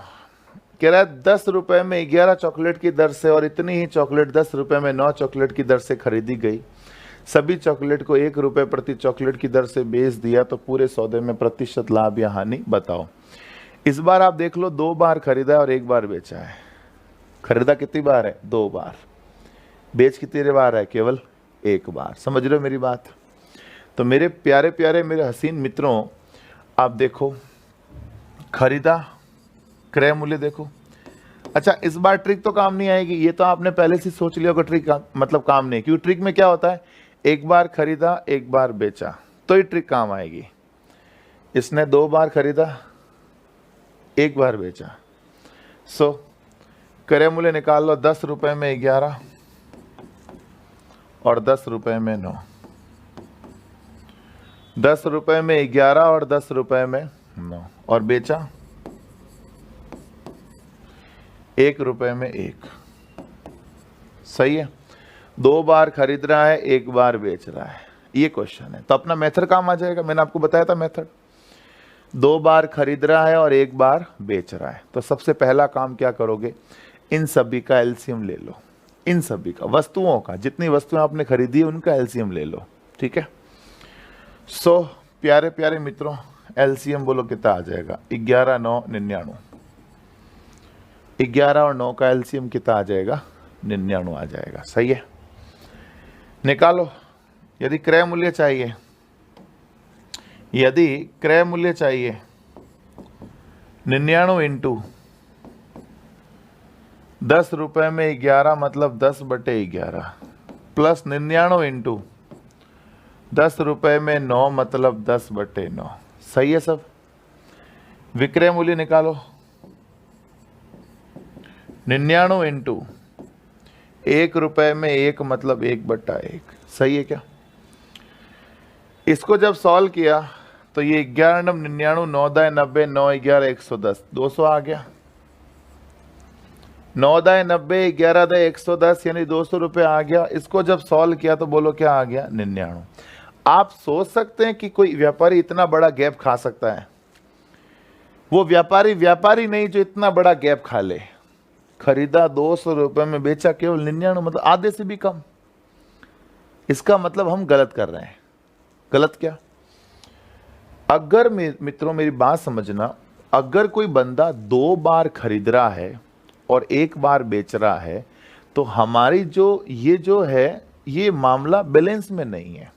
कह रहा है 10 रुपए में 11 चॉकलेट की दर से और इतनी ही चॉकलेट 10 रुपए में 9 चॉकलेट की दर से खरीदी गई, सभी चॉकलेट को 1 रुपए प्रति चॉकलेट की दर से बेच दिया, तो पूरे सौदे में प्रतिशत लाभ या हानि बताओ। इस बार आप देख लो 2 बार खरीदा है और 1 बार बेचा है। खरीदा कितनी बार है? 2 बार। बेच कितनी बार है? केवल 1 बार। समझ रहे हो मेरी बात? तो मेरे प्यारे प्यारे मेरे हसीन मित्रों, आप देखो खरीदा, क्रय मूल्य देखो। अच्छा, इस बार ट्रिक तो काम नहीं आएगी, ये तो आपने पहले से सोच लिया होगा ट्रिक मतलब काम नहीं, क्योंकि ट्रिक में क्या होता है, 1 बार खरीदा 1 बार बेचा तो ये ट्रिक काम आएगी। इसने 2 बार खरीदा 1 बार बेचा, सो क्रय मूल्य निकाल लो। 10 रुपए में 11 और 10 रुपए में 9। 10 रुपए में 11 और 10 रुपए में 9, और बेचा 1 रुपए में 1। सही है। 2 बार खरीद रहा है 1 बार बेच रहा है, ये क्वेश्चन है। तो अपना मेथड काम आ जाएगा, मैंने आपको बताया था मेथड। 2 बार खरीद रहा है और 1 बार बेच रहा है, तो सबसे पहला काम क्या करोगे, इन सभी का एलसीएम ले लो। इन सभी का, वस्तुओं का, जितनी वस्तुएं आपने खरीदी है उनका एलसीएम ले लो। ठीक है। सो प्यारे प्यारे मित्रों, एलसीएम बोलो कितना आ जाएगा? 11 9 99। 11 और 9 का एलसीएम कितना आ जाएगा? 99 आ जाएगा। सही है, निकालो। यदि क्रय मूल्य चाहिए, यदि क्रय मूल्य चाहिए 99 इंटू 10 रुपए में 11 मतलब 10/11 प्लस 99 इंटू 10 रुपए में 9 मतलब 10/9। सही है सब। विक्रय मूल्य निकालो। 99 इंटू 1 रुपए में 1 मतलब 1/1। सही है क्या? इसको जब सॉल्व किया तो ये 11 99 9 दाए 90 9 11 110 200 आ गया। 9 दाए 90 11 दाए 110 यानी 200 रुपये आ गया। इसको जब सॉल्व किया तो बोलो क्या आ गया? 99। आप सोच सकते हैं कि कोई व्यापारी इतना बड़ा गैप खा सकता है? वो व्यापारी नहीं जो इतना बड़ा गैप खा ले। खरीदा 200 रुपये में, बेचा केवल 99, मतलब आधे से भी कम। इसका मतलब हम गलत कर रहे हैं। गलत क्या? अगर मित्रों मेरी बात समझना, अगर कोई बंदा 2 बार खरीद रहा है और 1 बार बेच रहा है तो हमारी जो है ये मामला बैलेंस में नहीं है।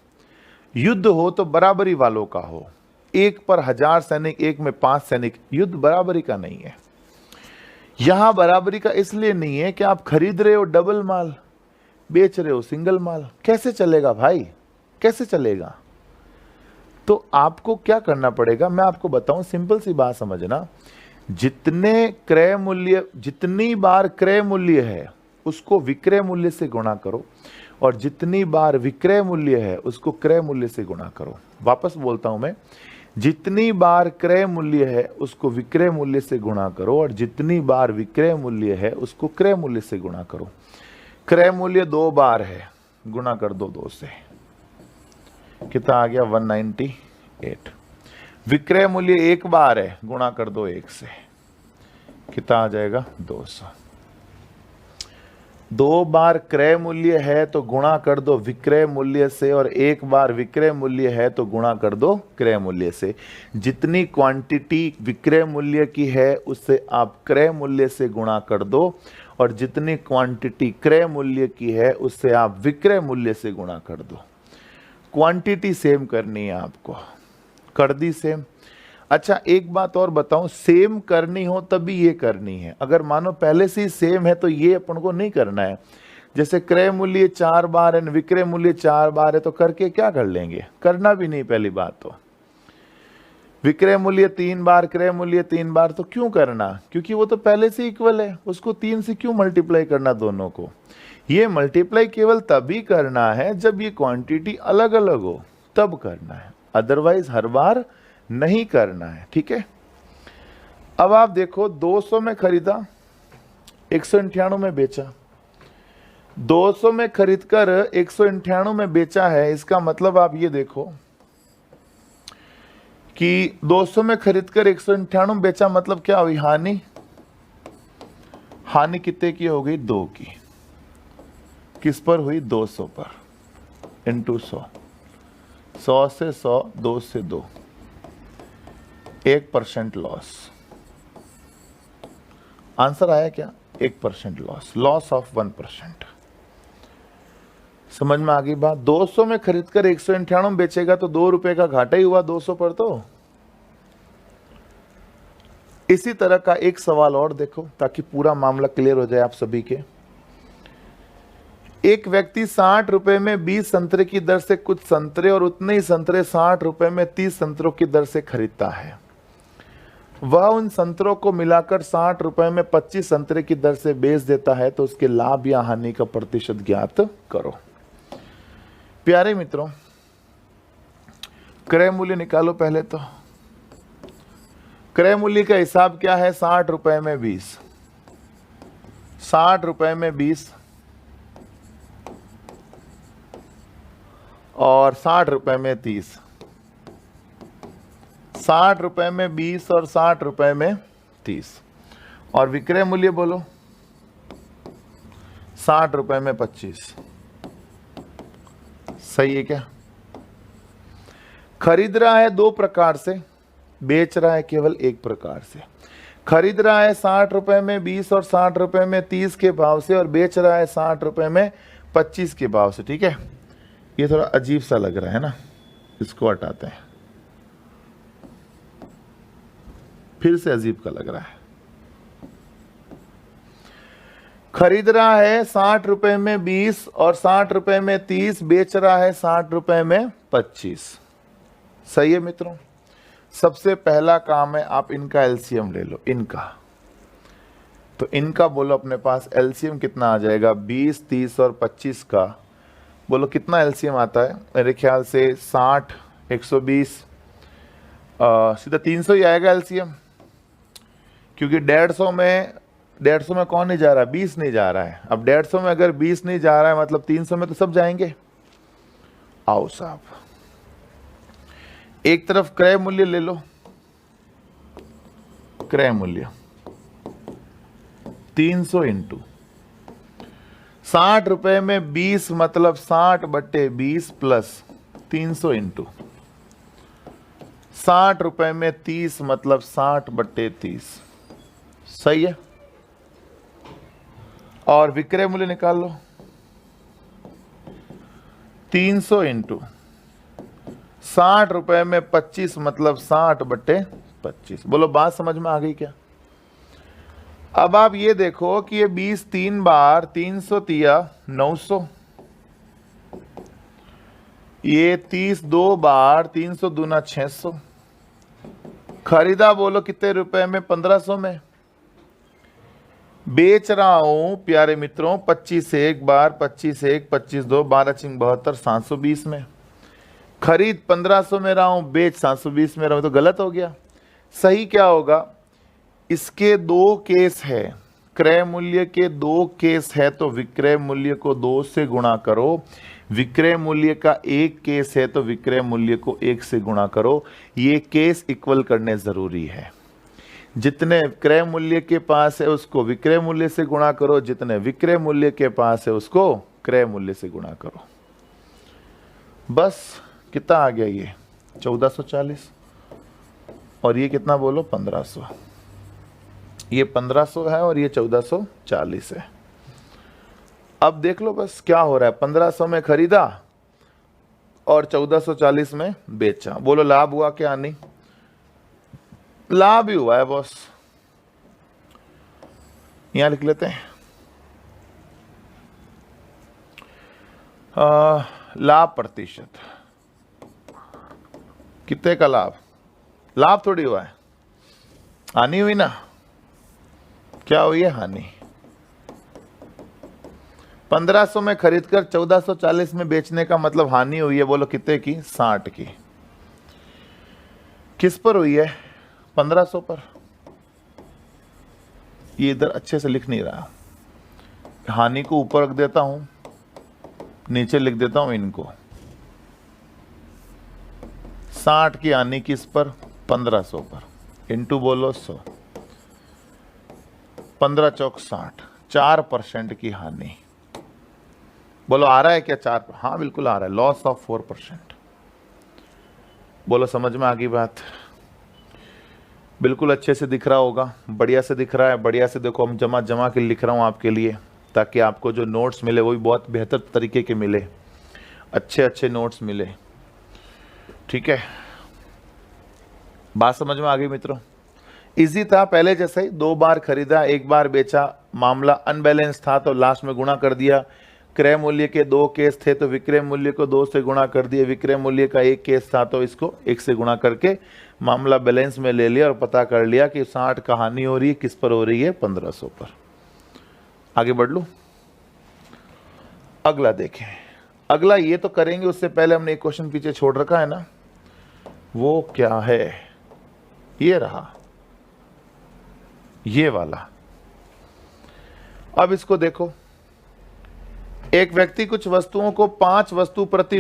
युद्ध हो तो बराबरी वालों का हो, 1 पर 1000 सैनिक 1 में 5 सैनिक, युद्ध बराबरी का नहीं है। यहां बराबरी का इसलिए नहीं है कि आप खरीद रहे हो डबल माल, बेच रहे हो सिंगल माल। कैसे चलेगा भाई, कैसे चलेगा? तो आपको क्या करना पड़ेगा, मैं आपको बताऊं, सिंपल सी बात समझना। जितनी बार क्रय मूल्य है उसको विक्रय मूल्य से गुणा करो, और जितनी बार विक्रय मूल्य है उसको क्रय मूल्य से गुणा करो। वापस बोलता हूं मैं, जितनी बार क्रय मूल्य है उसको विक्रय मूल्य से गुणा करो, और जितनी बार विक्रय मूल्य है उसको क्रय मूल्य से गुणा करो। क्रय मूल्य 2 बार है, गुणा कर दो 2 से, कितना आ गया? 198। विक्रय मूल्य 1 बार है, गुणा कर दो 1 से, कितना आ जाएगा? 200। 2 बार क्रय मूल्य है तो गुणा कर दो विक्रय मूल्य से, और 1 बार विक्रय मूल्य है तो गुणा कर दो क्रय मूल्य से। जितनी क्वांटिटी विक्रय मूल्य की है उससे आप क्रय मूल्य से गुणा कर दो, और जितनी क्वांटिटी क्रय मूल्य की है उससे आप विक्रय मूल्य से गुणा कर दो। क्वांटिटी सेम करनी है आपको, कर दी सेम। अच्छा, एक बात और बताऊं, सेम करनी हो तभी ये करनी है। अगर मानो पहले से ही सेम है तो ये अपन को नहीं करना है। जैसे क्रय मूल्य 4 बार है, विक्रय मूल्य 4 बार है, तो करके क्या कर लेंगे? करना भी नहीं। पहली बात तो विक्रय मूल्य 3 बार, क्रय मूल्य 3 बार, तो क्यों करना? क्योंकि वो तो पहले से इक्वल है, उसको 3 से क्यों मल्टीप्लाई करना दोनों को? ये मल्टीप्लाई केवल तभी करना है जब ये क्वांटिटी अलग अलग हो, तब करना है, अदरवाइज हर बार नहीं करना है। ठीक है। अब आप देखो, 200 में खरीदा, 198 में बेचा। 200 में खरीदकर 198 में बेचा है, इसका मतलब आप ये देखो कि 200 में खरीदकर 198 में बेचा, मतलब क्या हुई? हानि। हानि कितने की हो गई? 2 की। किस पर हुई? 200 पर, इंटू 100। 100 से 100, 2 से 2, 1% लॉस। आंसर आया क्या? 1% लॉस, लॉस ऑफ 1%। समझ में आ गई बात? 200 में खरीद कर 198 में बेचेगा तो 2 रुपए का घाटा ही हुआ 200 पर। तो इसी तरह का एक सवाल और देखो ताकि पूरा मामला क्लियर हो जाए आप सभी के। एक व्यक्ति 60 रुपए में 20 संतरे की दर से कुछ संतरे और उतने ही संतरे 60 रुपए में 30 संतरों की दर से खरीदता है। वह उन संतरों को मिलाकर 60 रुपए में 25 संतरे की दर से बेच देता है, तो उसके लाभ या हानि का प्रतिशत ज्ञात करो। प्यारे मित्रों, क्रय मूल्य निकालो पहले। तो क्रय मूल्य का हिसाब क्या है? 60 रुपए में 20, 60 रुपए में 20 और 60 रुपए में 30, 60 रुपए में 20 और 60 रुपए में 30। और विक्रय मूल्य बोलो, 60 रुपए में 25। सही है क्या? खरीद रहा है 2 प्रकार से, बेच रहा है केवल 1 प्रकार से। खरीद रहा है 60 रुपए में 20 और 60 रुपए में 30 के भाव से, और बेच रहा है 60 रुपए में 25 के भाव से। ठीक है, ये थोड़ा अजीब सा लग रहा है ना, इसको हटाते हैं। फिर से अजीब का लग रहा है। खरीद रहा है 60 रुपए में 20 और 60 रुपए में 30, बेच रहा है 60 रुपए में 25। सही है मित्रों? सबसे पहला काम है आप इनका एलसीएम ले लो। इनका तो इनका बोलो अपने पास एलसीएम कितना आ जाएगा? 20, 30 और 25 का बोलो कितना एलसीएम आता है? मेरे ख्याल से 60, 120, सीधा 300 ही आएगा एलसीएम, क्योंकि 150 में कौन नहीं जा रहा है? 20 नहीं जा रहा है। अब 150 में अगर 20 नहीं जा रहा है मतलब 300 में तो सब जाएंगे। आओ साहब, एक तरफ क्रय मूल्य ले लो। क्रय मूल्य 300 इंटू 60 रुपए में 20 मतलब 60/20 प्लस 300 इंटू 60 रुपए में 30 मतलब 60/30। सही है? और विक्रय मूल्य निकाल लो, 300 इंटू 60 रुपए में 25 मतलब 60/25। बोलो बात समझ में आ गई क्या? अब आप ये देखो कि ये 20 3 बार 300 तिया 900, ये 30 2 बार 300 दूना 600। खरीदा बोलो कितने रुपए में? 1500 में। बेच रहा हूं प्यारे मित्रों 25 एक बार 25 1 25 2 12 चिंग 72 720 में। खरीद 1500 में रहा हूं, बेच 720 में रहा हूं, तो गलत हो गया। सही क्या होगा? इसके 2 केस है, क्रय मूल्य के 2 केस है, तो विक्रय मूल्य को 2 से गुणा करो। विक्रय मूल्य का 1 केस है तो विक्रय मूल्य को 1 से गुणा करो। ये केस इक्वल करने जरूरी है। जितने क्रय मूल्य के पास है उसको विक्रय मूल्य से गुणा करो, जितने विक्रय मूल्य के पास है उसको क्रय मूल्य से गुणा करो। बस कितना आ गया? ये 1440 और ये कितना बोलो? 1500। ये 1500 है और ये 1440 है। अब देख लो बस क्या हो रहा है। 1500 में खरीदा और 1440 में बेचा। बोलो लाभ हुआ क्या? नहीं, लाभ ही हुआ है बॉस। यहां लिख लेते हैं लाभ प्रतिशत। कितने का लाभ? लाभ थोड़ी हुआ है, हानि हुई ना। क्या हुई है? हानि। 1500 में खरीदकर 1440 में बेचने का मतलब हानि हुई है। बोलो कितने की? 60 की। किस पर हुई है? 1500 पर। ये इधर अच्छे से लिख नहीं रहा, हानि को ऊपर रख देता हूं, नीचे लिख देता हूं इनको। 60 की हानि किस पर? 1500 पर। इंटू बोलो 100, 15 चौक 60, 4% की हानि। बोलो आ रहा है क्या? 4? हाँ बिल्कुल आ रहा है। Loss of 4%। बोलो समझ में आ गई बात? बिल्कुल अच्छे से दिख रहा होगा, बढ़िया से दिख रहा है। बढ़िया से देखो, हम जमा जमा के लिख रहा हूँ आपके लिए, ताकि आपको जो नोट्स मिले वो भी बहुत बेहतर तरीके के मिले, अच्छे अच्छे नोट्स मिले। ठीक है, बात समझ में आ गई मित्रों? इजी था, पहले जैसे ही 2 बार खरीदा 1 बार बेचा, मामला अनबैलेंस था तो लास्ट में गुणा कर दिया। क्रय मूल्य के 2 केस थे तो विक्रय मूल्य को 2 से गुणा कर दिए। विक्रय मूल्य का 1 केस था तो इसको 1 से गुणा करके मामला बैलेंस में ले लिया और पता कर लिया कि 60 का हानि हो रही है, किस पर हो रही है? 1500 पर। आगे बढ़ लूं? अगला देखें। अगला ये तो करेंगे, उससे पहले हमने एक क्वेश्चन पीछे छोड़ रखा है ना, वो क्या है? ये रहा, ये वाला। अब इसको देखो, एक व्यक्ति कुछ वस्तुओं को 5 वस्तु प्रति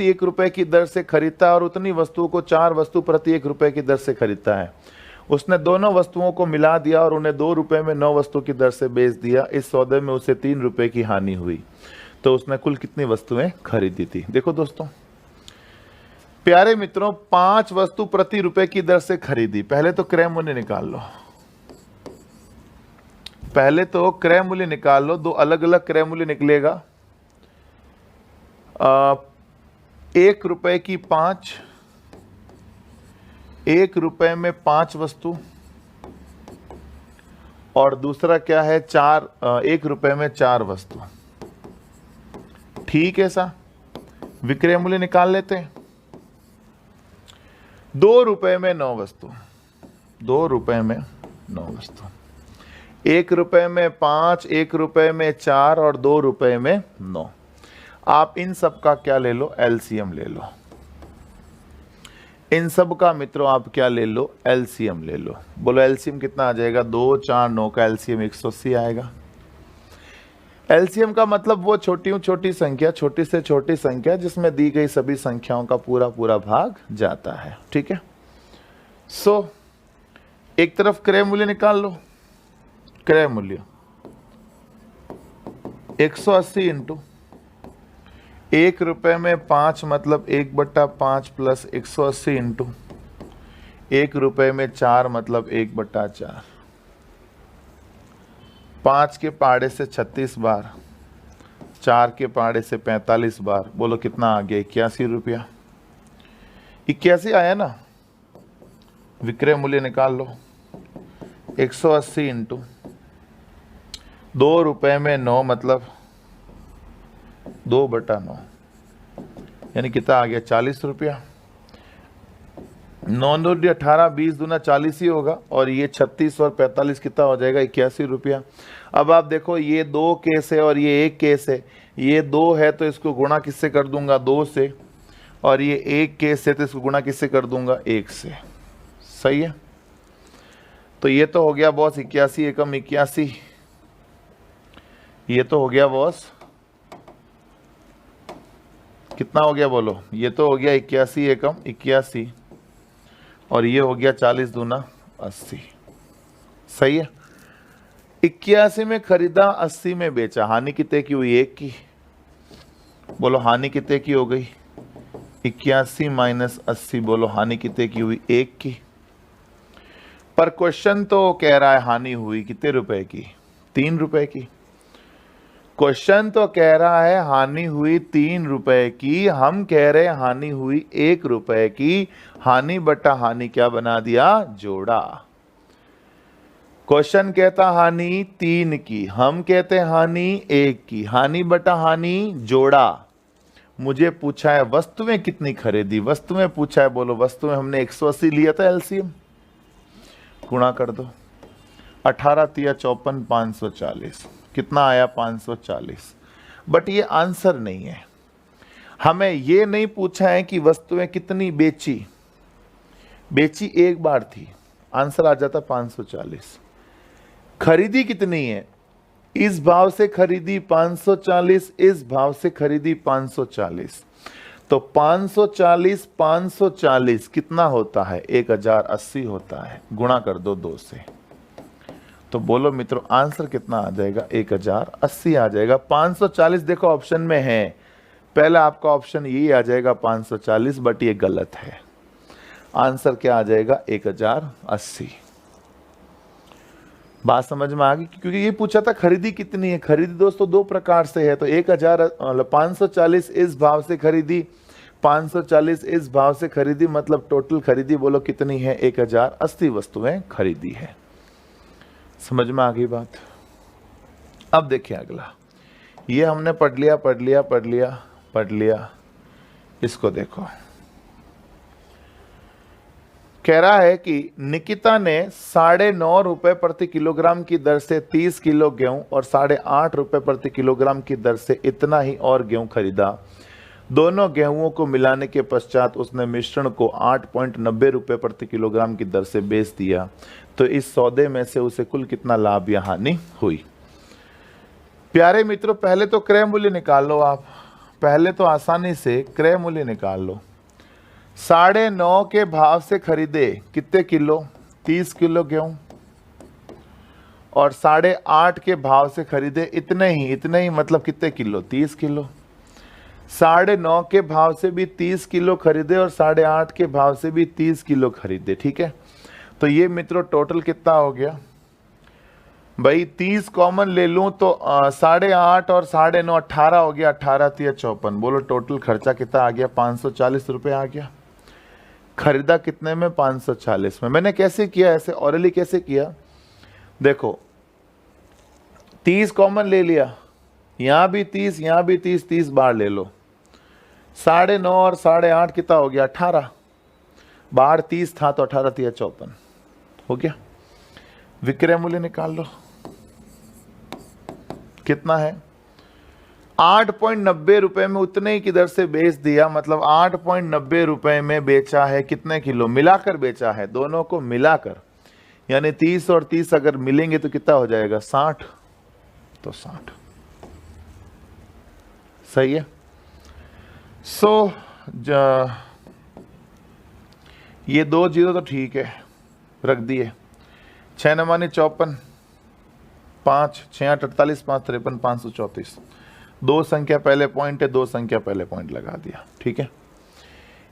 1 रुपए की दर से खरीदता है और उतनी वस्तुओं को 4 वस्तु प्रति 1 रुपए की दर से खरीदता है। उसने दोनों वस्तुओं को मिला दिया और उन्हें 2 रुपए में 9 वस्तु की दर से बेच दिया। इस सौदे में उसे 3 रुपए की हानि हुई, तो उसने कुल कितनी वस्तुएं खरीदी थी? देखो दोस्तों, प्यारे मित्रों, 5 वस्तु प्रति रुपए की दर से खरीदी। पहले तो क्रय मूल्य निकाल लो, पहले तो क्रय मूल्य निकाल लो। 2 अलग अलग क्रय मूल्य निकलेगा। 1 रुपए की 5, 1 रुपए में 5 वस्तु, और दूसरा क्या है? 1 रुपए में 4 वस्तु। ठीक है सा, विक्रय मूल्य निकाल लेते हैं। 2 रुपए में 9 वस्तु, 2 रुपए में 9 वस्तु। 1 रुपए में 5, 1 रुपए में 4 और 2 रुपए में 9। आप इन सब का क्या ले लो? एलसीएम ले लो। इन सब का मित्रों आप क्या ले लो? एलसीएम ले लो। बोलो एलसीएम कितना आ जाएगा? 2, 4, 9 का एलसीएम 180 आएगा। एलसीएम का मतलब वो छोटी संख्या, छोटी से छोटी संख्या जिसमें दी गई सभी संख्याओं का पूरा पूरा भाग जाता है। ठीक है, सो एक तरफ क्रय मूल्य निकाल लो। क्रय मूल्य 180 इंटू 1 रुपए में 5 मतलब 1/5 प्लस 180 इंटू 1 रुपए में 4 मतलब 1/4। 5 के पहाड़े से 36 बार, 4 के पहाड़े से 45 बार। बोलो कितना आ गया? 81 रुपया। 81 आया ना? विक्रय मूल्य निकाल लो। 180 इंटू 2 रुपए में 9 मतलब 2/9, यानी कितना आ गया? 40 रुपया। 9 2 18, 20 दूना 40 ही होगा, और ये 36 और 45 कितना हो जाएगा? 81 रुपया। अब आप देखो, ये 2 केस है और ये 1 केस है। ये 2 है तो इसको गुणा किससे कर दूंगा? 2 से। और ये 1 केस है तो इसको गुणा किससे कर दूंगा? 1 से। सही है, तो ये तो हो गया बॉस 81 एकम 81। ये तो हो गया बॉस, कितना हो गया बोलो? ये तो हो गया 81 एकम 81, और ये हो गया 40 दूना 80। सही है, 81 में खरीदा, 80 में बेचा। हानि कितने की हुई? 1 की। बोलो हानि कितने की हो गई? 81 माइनस 80। बोलो हानि कितने की हुई? 1 की। पर क्वेश्चन तो कह रहा है हानि हुई कितने रुपए की? 3 रुपए की। क्वेश्चन तो कह रहा है हानि हुई 3 रुपए की, हम कह रहे हैं हानि हुई 1 रुपए की। हानि बटा हानि क्या बना दिया? जोड़ा। क्वेश्चन कहता हानि 3 की, हम कहते हैं हानि 1 की। हानि बटा हानि जोड़ा। मुझे पूछा है वस्तुएं कितनी खरीदी, वस्तुएं पूछा है। बोलो वस्तुएं हमने 180 लिया था एलसीएम, गुणा कर दो। 18 तिया 54, 540। कितना आया? 540। बट ये आंसर नहीं है। हमें ये नहीं पूछा है कि वस्तुएं कितनी बेची। बेची 1 बार थी, आंसर आ जाता 540। खरीदी कितनी है? इस भाव से खरीदी 540, इस भाव से खरीदी 540। तो 540 540 कितना होता है? 1080 होता है। गुणा कर दो 2 से। तो बोलो मित्रों आंसर कितना आ जाएगा? 1080 आ जाएगा। 540 देखो ऑप्शन में है, पहला आपका ऑप्शन यही आ जाएगा 540, बट ये गलत है। आंसर क्या आ जाएगा 1080। बात समझ में आ गई? क्योंकि ये पूछा था खरीदी कितनी है। खरीदी दोस्तों दो प्रकार से है, तो 540 इस भाव से खरीदी, 540 इस भाव से खरीदी, मतलब टोटल खरीदी बोलो कितनी है? 1080 वस्तुएं खरीदी है। समझ में आ गई बात? अब देखिए अगला, ये हमने पढ़ लिया। इसको देखो, कह रहा है कि निकिता ने 9.5 रुपए प्रति किलोग्राम की दर से 30 किलो गेहूं और 8.5 रुपए प्रति किलोग्राम की दर से इतना ही और गेहूं खरीदा। दोनों गेहूं को मिलाने के पश्चात उसने मिश्रण को 8.90 रुपए प्रति किलोग्राम की दर से बेच दिया। तो इस सौदे में से उसे कुल कितना लाभ या हानि हुई? प्यारे मित्रों, पहले तो क्रय मूल्य निकाल लो आप। पहले तो आसानी से क्रय मूल्य निकाल लो। 9.5 के भाव से खरीदे कितने किलो? 30 किलो गेहूं, और 8.5 के भाव से खरीदे इतने ही मतलब कितने किलो? 30 किलो। 9.5 के भाव से भी 30 किलो खरीदे और 8.5 के भाव से भी 30 किलो खरीदे। ठीक है, तो ये मित्रों टोटल कितना हो गया भाई? 30 कॉमन ले लूं तो 8.5 और 9.5 18 हो गया, 18 × 54। बोलो टोटल खर्चा कितना आ गया? 540 रुपए आ गया। खरीदा कितने में? 540 में। मैंने कैसे किया? ऐसे ऑरली कैसे किया? देखो 30 कॉमन ले लिया, यहां भी 30, यहां भी 30, 30 बार ले लो। 9.5 और 8.5 कितना हो गया? 18। बाहर 30 था तो 18 × 54 हो गया। विक्रय मूल्य निकाल लो, कितना है? 8.90 रुपए में उतने ही की दर से बेच दिया, मतलब 8.90 रुपए में बेचा है। कितने किलो? मिलाकर बेचा है, दोनों को मिलाकर, यानी 30 और 30 अगर मिलेंगे तो कितना हो जाएगा? 60। तो 60 सही है। ये 2 जीरो तो ठीक है, रख दिए। 6 9 54, 5 6 8 48, 5 53, 534। 2 संख्या पहले पॉइंट है, 2 संख्या पहले पॉइंट लगा दिया। ठीक है,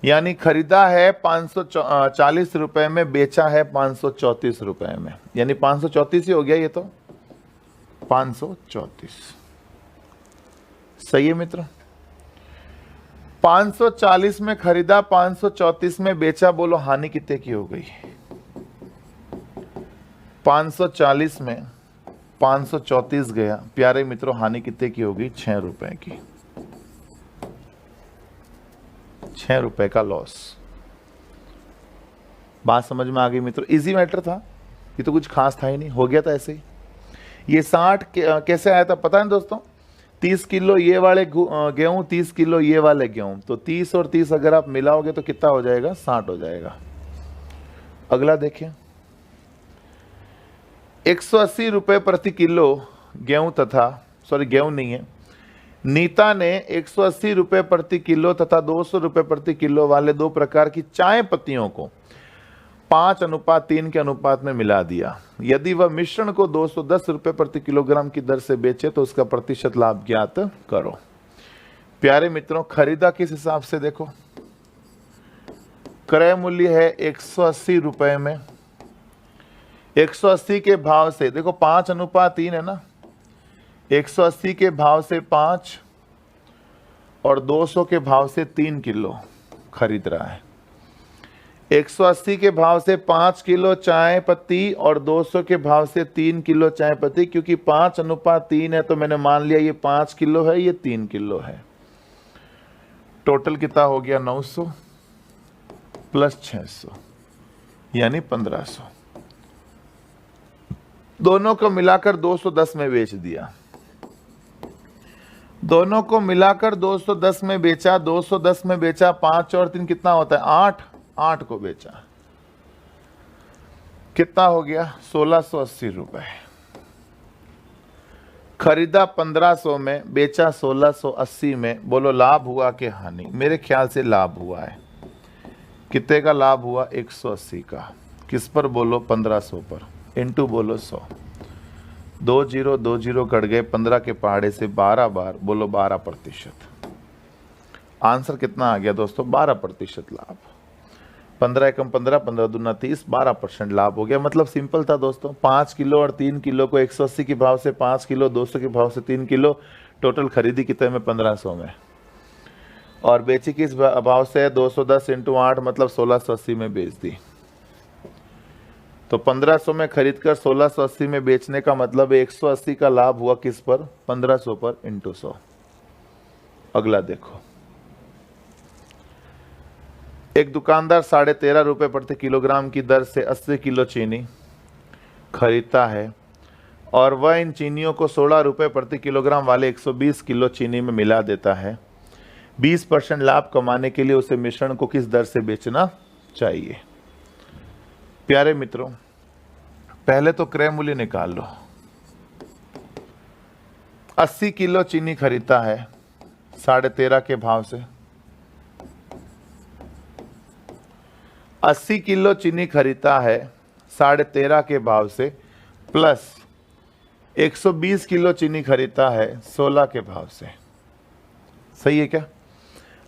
यानी खरीदा है 540 रुपए में, बेचा है 534 रुपए में, यानी 534 ही हो गया ये तो, 534। सही है मित्रों? 540 में खरीदा, 534 में बेचा। बोलो हानि कितने की हो गई? 540 में 534 गया। प्यारे मित्रों, हानि कितने की होगी? 6 रुपए की। 6 रुपए का लॉस। बात समझ में आ गई मित्रों? इजी मैटर था, ये तो कुछ खास था ही नहीं, हो गया था ऐसे ही। ये 60 कैसे आया था पता है दोस्तों? 30 किलो ये वाले गेहूं, 30 किलो ये वाले गेहूं, तो 30 और 30 अगर आप मिलाओगे तो कितना हो जाएगा? 60 हो जाएगा। अगला देखिए, 180 रुपए प्रति किलो गेहूं तथा, सॉरी गेहूं नहीं है, नीता ने 180 रुपए प्रति किलो तथा 200 रुपए प्रति किलो वाले 2 प्रकार की चाय पत्तियों को 5:3 के अनुपात में मिला दिया। यदि वह मिश्रण को 210 रुपए प्रति किलोग्राम की दर से बेचे तो उसका प्रतिशत लाभ ज्ञात करो। प्यारे मित्रों, खरीदा किस हिसाब से? देखो, क्रय मूल्य है 180 रुपए में, 180 के भाव से, देखो 5:3 है ना, 180 के भाव से 5 और 200 के भाव से 3 किलो खरीद रहा है। 180 के भाव से 5 किलो चाय पत्ती और 200 के भाव से 3 किलो चाय पत्ती। क्योंकि 5:3 है तो मैंने मान लिया ये 5 किलो है, ये 3 किलो है। टोटल कितना हो गया? 900 प्लस 600 यानी 1500। दोनों को मिलाकर 210 में बेच दिया। दोनों को मिलाकर 210 में बेचा। 210 में बेचा, 5 और 3 कितना होता है? 8। 8 को बेचा, कितना हो गया? 1680 रुपए। खरीदा 1500 में, बेचा 1680 में। बोलो लाभ हुआ कि हानि? मेरे ख्याल से लाभ हुआ है। कितने का लाभ हुआ? 180 का। किस पर? बोलो 1500 पर। इनटू बोलो 100। 2 जीरो 2 जीरो कट गए, 15 के पहाड़े से 12 बार। बोलो 12%। आंसर कितना आ गया दोस्तों? 12% लाभ। 15 एकम 15, 15 दूना 30, 12% लाभ हो गया। मतलब सिंपल था दोस्तों, 5 किलो और 3 किलो को 180 के भाव से 5 किलो, 200 के भाव से 3 किलो, टोटल खरीदी कितने में? 1500 में, और बेची किस भाव से? 210 × 8 मतलब 1680 में बेच दी। तो 1500 में खरीद कर 1680 में बेचने का मतलब 180 का लाभ हुआ किस पर? 1500 पर × 100। अगला देखो, एक दुकानदार 13.5 रुपये प्रति किलोग्राम की दर से 80 किलो चीनी खरीदता है और वह इन चीनियों को 16 रुपये प्रति किलोग्राम वाले 120 किलो चीनी में मिला देता है। 20% लाभ कमाने के लिए उसे मिश्रण को किस दर से बेचना चाहिए? प्यारे मित्रों, पहले तो क्रय मूल्य निकाल लो। 80 किलो चीनी खरीदता है 13.5 के भाव से, 80 किलो चीनी खरीदता है 13.5 के भाव से, प्लस 120 किलो चीनी खरीदता है 16 के भाव से। सही है क्या?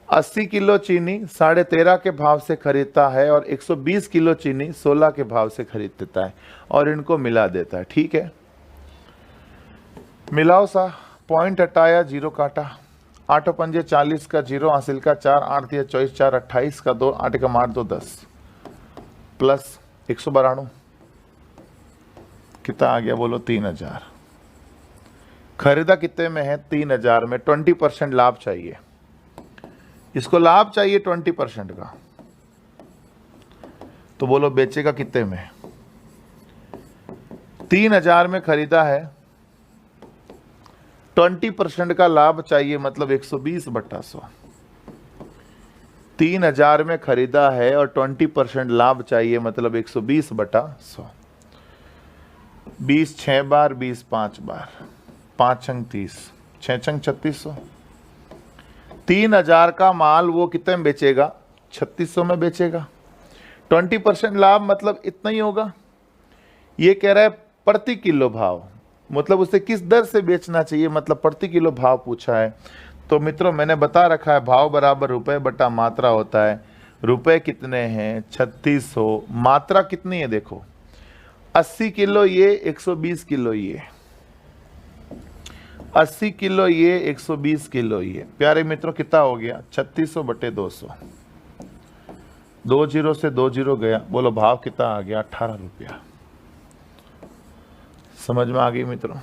80 किलो चीनी 13.5 के भाव से खरीदता है और 120 किलो चीनी 16 के भाव से खरीद देता है और इनको मिला देता है। ठीक है, मिलाओ सा, पॉइंट हटाया, जीरो काटा, 8 पंजे 40 का, जीरो हासिल का, 4 8 दिया 24, 4 28 का, 2 8 का 8 2 10, प्लस 192 कितना आ गया? बोलो 3000। खरीदा कितने में है? 3000 में। 20% लाभ चाहिए इसको, लाभ चाहिए 20% का। तो बोलो बेचेगा कितने में? 3000 में खरीदा है, 20% का लाभ चाहिए मतलब 120/100। 3000 में खरीदा है और 20% लाभ चाहिए मतलब 120/100। 20 6 बार, 20 5 बार, 5 छंग 30, 6 छंग 3600। 3000 का माल वो कितने में बेचेगा? 3600 में बेचेगा। 20% लाभ मतलब इतना ही होगा। ये कह रहा है प्रति किलो भाव, मतलब उसे किस दर से बेचना चाहिए, मतलब प्रति किलो भाव पूछा है। तो मित्रों मैंने बता रखा है, भाव बराबर रुपए बटा मात्रा होता है। रुपए कितने हैं? 3600। मात्रा कितनी है? देखो 80 किलो ये, 120 किलो ये, 80 किलो ये, 120 किलो ये। प्यारे मित्रों कितना हो गया? 3600/200। 2 जीरो से 2 जीरो गया, बोलो भाव कितना आ गया? 18 रुपया। समझ में आ गई मित्रों?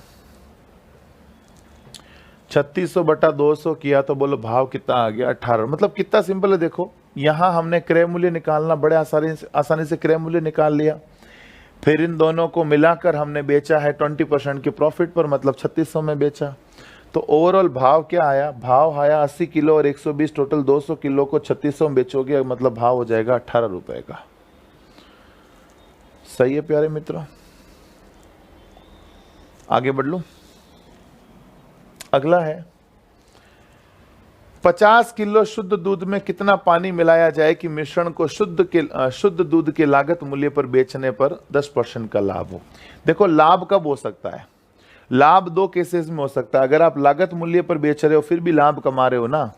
3600/200 किया तो बोलो भाव कितना आ गया? 18। मतलब कितना सिंपल है। देखो यहां हमने क्रय मूल्य निकालना बड़े आसानी से क्रय मूल्य निकाल लिया, फिर इन दोनों को मिलाकर हमने बेचा है 20% के प्रॉफिट पर, मतलब 3600 में बेचा। तो ओवरऑल भाव क्या आया? भाव आया 80 किलो और 120, टोटल 200 किलो को 3600 में बेचोगे मतलब भाव हो जाएगा 18 रुपए का। सही है प्यारे मित्रों? आगे बढ़ लो। अगला है 50 किलो शुद्ध दूध में कितना पानी मिलाया जाए कि मिश्रण को शुद्ध दूध के लागत मूल्य पर बेचने पर 10% का लाभ हो। देखो लाभ कब हो सकता है? लाभ दो केसेस में हो सकता है। अगर आप लागत मूल्य पर बेच रहे हो फिर भी लाभ कमा रहे हो ना,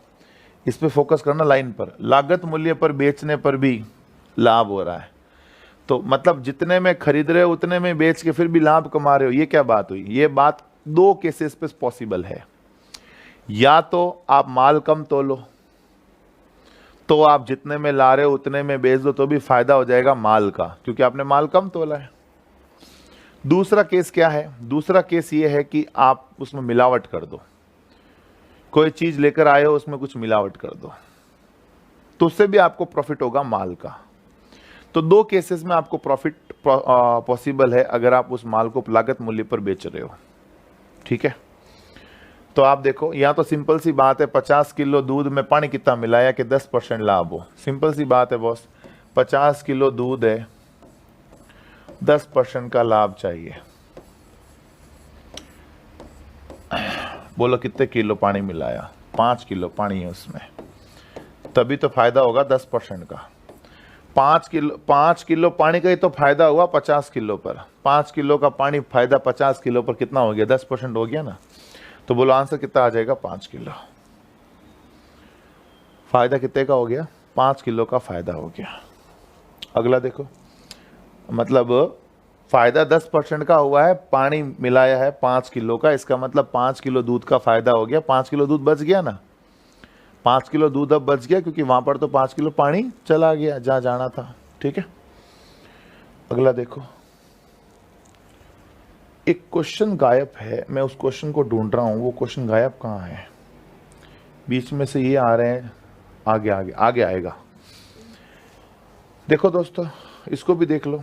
इस पे फोकस करना लाइन पर। लागत मूल्य पर बेचने पर भी लाभ हो रहा है, तो मतलब जितने में खरीद रहे हो उतने में बेच के फिर भी लाभ कमा रहे हो। ये क्या बात हुई? ये बात दो केसेस पे पॉसिबल है। या तो आप माल कम तोलो, तो आप जितने में ला रहे हो उतने में बेच दो तो भी फायदा हो जाएगा माल का, क्योंकि आपने माल कम तोला है। दूसरा केस क्या है? दूसरा केस ये है कि आप उसमें मिलावट कर दो, कोई चीज लेकर आए हो उसमें कुछ मिलावट कर दो, तो उससे भी आपको प्रॉफिट होगा माल का। तो दो केसेस में आपको प्रॉफिट पॉसिबल है अगर आप उस माल को लागत मूल्य पर बेच रहे हो। ठीक है, तो आप देखो यहाँ तो सिंपल सी बात है, 50 किलो दूध में पानी कितना मिलाया कि 10% लाभ हो। सिंपल सी बात है बॉस, 50 किलो दूध है, 10% का लाभ चाहिए। बोलो कितने किलो पानी मिलाया? 5 किलो पानी है उसमें, तभी तो फायदा होगा 10% का। 5 किलो पानी का ही तो फायदा हुआ 50 किलो पर। 5 किलो का पानी फायदा 50 किलो पर कितना हो गया? 10% हो गया ना। तो बोलो आंसर कितना आ जाएगा? 5 किलो। फायदा कितने का हो गया? 5 किलो का फायदा हो गया। अगला देखो, मतलब फायदा 10% का हुआ है, पानी मिलाया है 5 किलो का, इसका मतलब 5 किलो दूध का फायदा हो गया, 5 किलो दूध बच गया ना, 5 किलो दूध अब बच गया क्योंकि वहां पर तो 5 किलो पानी चला गया जहां जाना था। ठीक है, अगला देखो, एक क्वेश्चन गायब है, मैं उस क्वेश्चन को ढूंढ रहा हूं, वो क्वेश्चन गायब कहाँ है, बीच में से ये आ रहे हैं, आगे आगे आगे आएगा। देखो दोस्तों, इसको भी देख लो।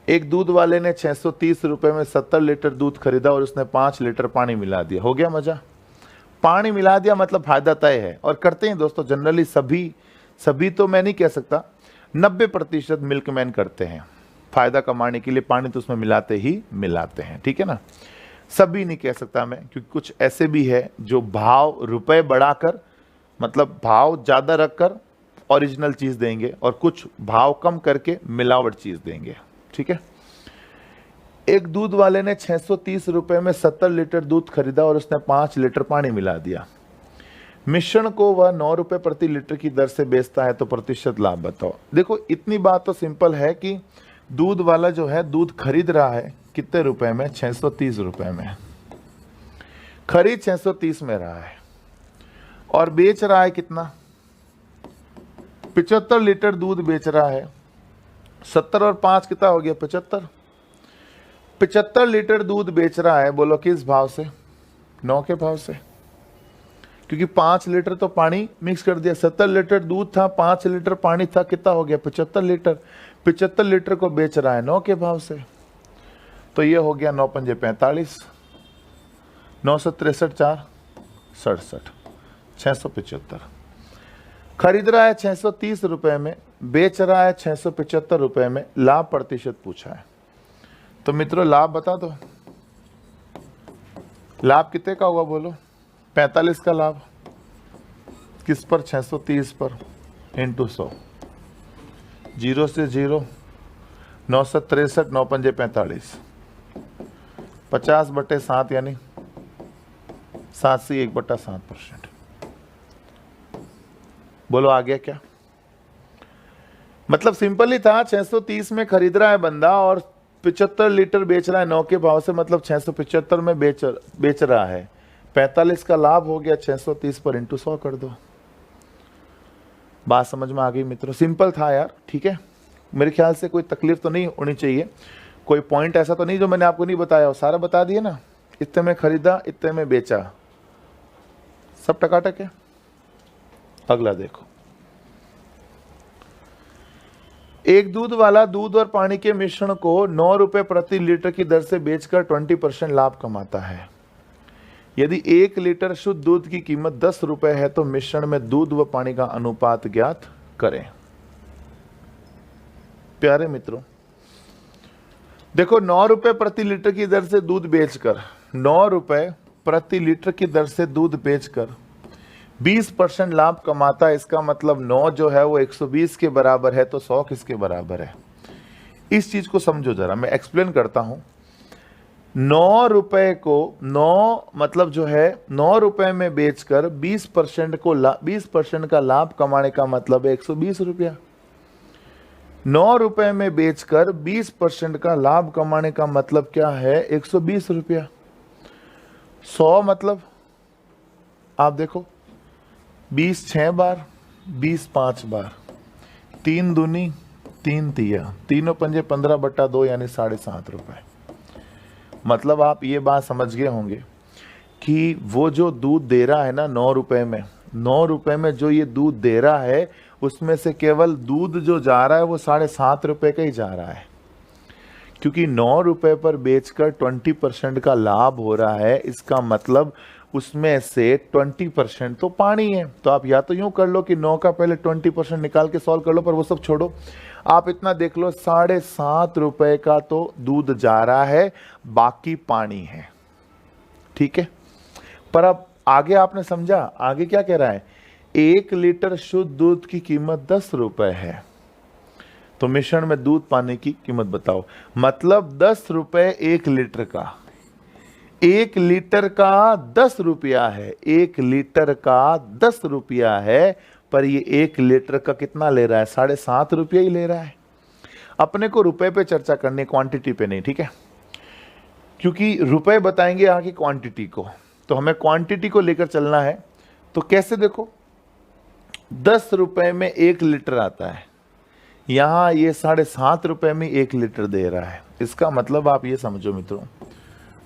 एक दूध वाले ने 630 रुपए में 70 लीटर दूध खरीदा और उसने 5 लीटर पानी मिला दिया। हो गया मजा? पानी मिला दिया मतलब फायदा तय है। और करते हैं दोस्तों जनरली सभी तो मैं नहीं कह सकता, 90% मिल्कमैन करते हैं फायदा कमाने के लिए, पानी तो उसमें मिलाते ही मिलाते हैं। ठीक है ना, सभी नहीं कह सकता मैं, क्योंकि कुछ ऐसे भी है जो भाव रुपए बढ़ाकर, मतलब भाव ज्यादा रखकर ओरिजिनल चीज देंगे, और कुछ भाव कम करके मिलावट चीज देंगे। ठीक है, एक दूध वाले ने 630 रुपए में 70 लीटर दूध खरीदा और उसने 5 लीटर पानी मिला दिया। मिश्रण को वह 9 रुपए प्रति लीटर की दर से बेचता है, तो प्रतिशत लाभ बताओ। देखो इतनी बात तो सिंपल है कि दूध वाला जो है दूध खरीद रहा है कितने रुपए में, 630 रुपए में, खरीद 630 में रहा है, और बेच रहा है कितना, 75 लीटर दूध बेच रहा है। 70 और 5 कितना हो गया, 75। 75 लीटर दूध बेच रहा है, बोलो किस भाव से, 9 के भाव से, क्योंकि 5 लीटर तो पानी मिक्स कर दिया। 70 लीटर दूध था, 5 लीटर पानी था, कितना हो गया, 75 लीटर। 75 लीटर को बेच रहा है 9 के भाव से, तो ये हो गया 9 पंजे 45, 963 4 67, 675। खरीद रहा है 630 रुपए में, बेच रहा है 675 रुपए में, लाभ प्रतिशत पूछा है। तो मित्रों लाभ बता दो, लाभ कितने का हुआ बोलो, 45 का लाभ, किस पर, 630 पर, इंटू 100, 0 से 0, 963, 9 पंजे 45, 50/7 यानी 7 से 1/7%। बोलो आ गया क्या? मतलब सिंपल ही था, 630 में खरीद रहा है बंदा और 75 लीटर बेच रहा है 9 के भाव से, मतलब 675 में बेच रहा है, 45 का लाभ हो गया, 630 पर इंटू 100 कर दो। बात समझ में आ गई मित्रों? सिंपल था यार। ठीक है, मेरे ख्याल से कोई तकलीफ तो नहीं होनी चाहिए, कोई पॉइंट ऐसा तो नहीं जो मैंने आपको नहीं बताया हो, सारा बता दिए ना। इतने में खरीदा, इतने में बेचा, सब टकाटक है। अगला देखो, एक दूध वाला दूध और पानी के मिश्रण को 9 रुपए प्रति लीटर की दर से बेचकर 20% लाभ कमाता है। यदि 1 लीटर शुद्ध दूध की कीमत 10 रुपए है तो मिश्रण में दूध व पानी का अनुपात ज्ञात करें। प्यारे मित्रों देखो, 9 रुपए प्रति लीटर की दर से दूध बेचकर, 9 रुपए प्रति लीटर की दर से दूध बेचकर 20% लाभ कमाता है। इसका मतलब 9 जो है वो 120 के बराबर है, तो 100 किसके बराबर है? इस चीज को समझो जरा, मैं एक्सप्लेन करता हूं। 9 रुपए को 9 मतलब जो है 9 रुपए में बेचकर 20% का लाभ कमाने का मतलब है 120 रुपया। 9 रुपए में बेचकर 20% का लाभ कमाने का मतलब क्या है? 120 रुपया। 100 मतलब आप देखो, 20 6 बार, 20 5 बार, 3 दूनी 3 तिया, तीनों पंजे 15/2 यानी 7.5 रुपए। मतलब आप ये बात समझ गए होंगे कि वो जो दूध दे रहा है ना 9 रुपए में, 9 रुपए में जो ये दूध दे रहा है उसमें से केवल दूध जो जा रहा है वो 7.5 रुपए का ही जा रहा है, क्योंकि 9 रुपए पर बेचकर 20% का लाभ हो रहा है। इसका मतलब उसमें से 20% तो पानी है। तो आप या तो यूं कर लो कि 9 का पहले 20% निकाल के सॉल्व कर लो, पर वो सब छोड़ो, आप इतना देख लो 7.5 रुपए का तो दूध जा रहा है, बाकी पानी है। ठीक है, पर अब आगे आपने समझा, आगे क्या कह रहा है? 1 लीटर शुद्ध दूध की कीमत 10 रुपए है, तो मिश्रण में दूध पानी की कीमत बताओ। मतलब 10 रुपए 1 लीटर का, 1 लीटर का 10 रुपया है, 1 लीटर का 10 रुपया है, पर ये 1 लीटर का कितना ले रहा है? 7.5 रुपया ही ले रहा है। अपने को रुपए पे चर्चा करनी, क्वांटिटी पे नहीं, ठीक है, क्योंकि रुपए बताएंगे यहाँ की क्वांटिटी को, तो हमें क्वांटिटी को लेकर चलना है। तो कैसे, देखो 10 रुपए में 1 लीटर आता है, यहाँ ये 7.5 रुपए में 1 लीटर दे रहा है। इसका मतलब आप ये समझो मित्रों,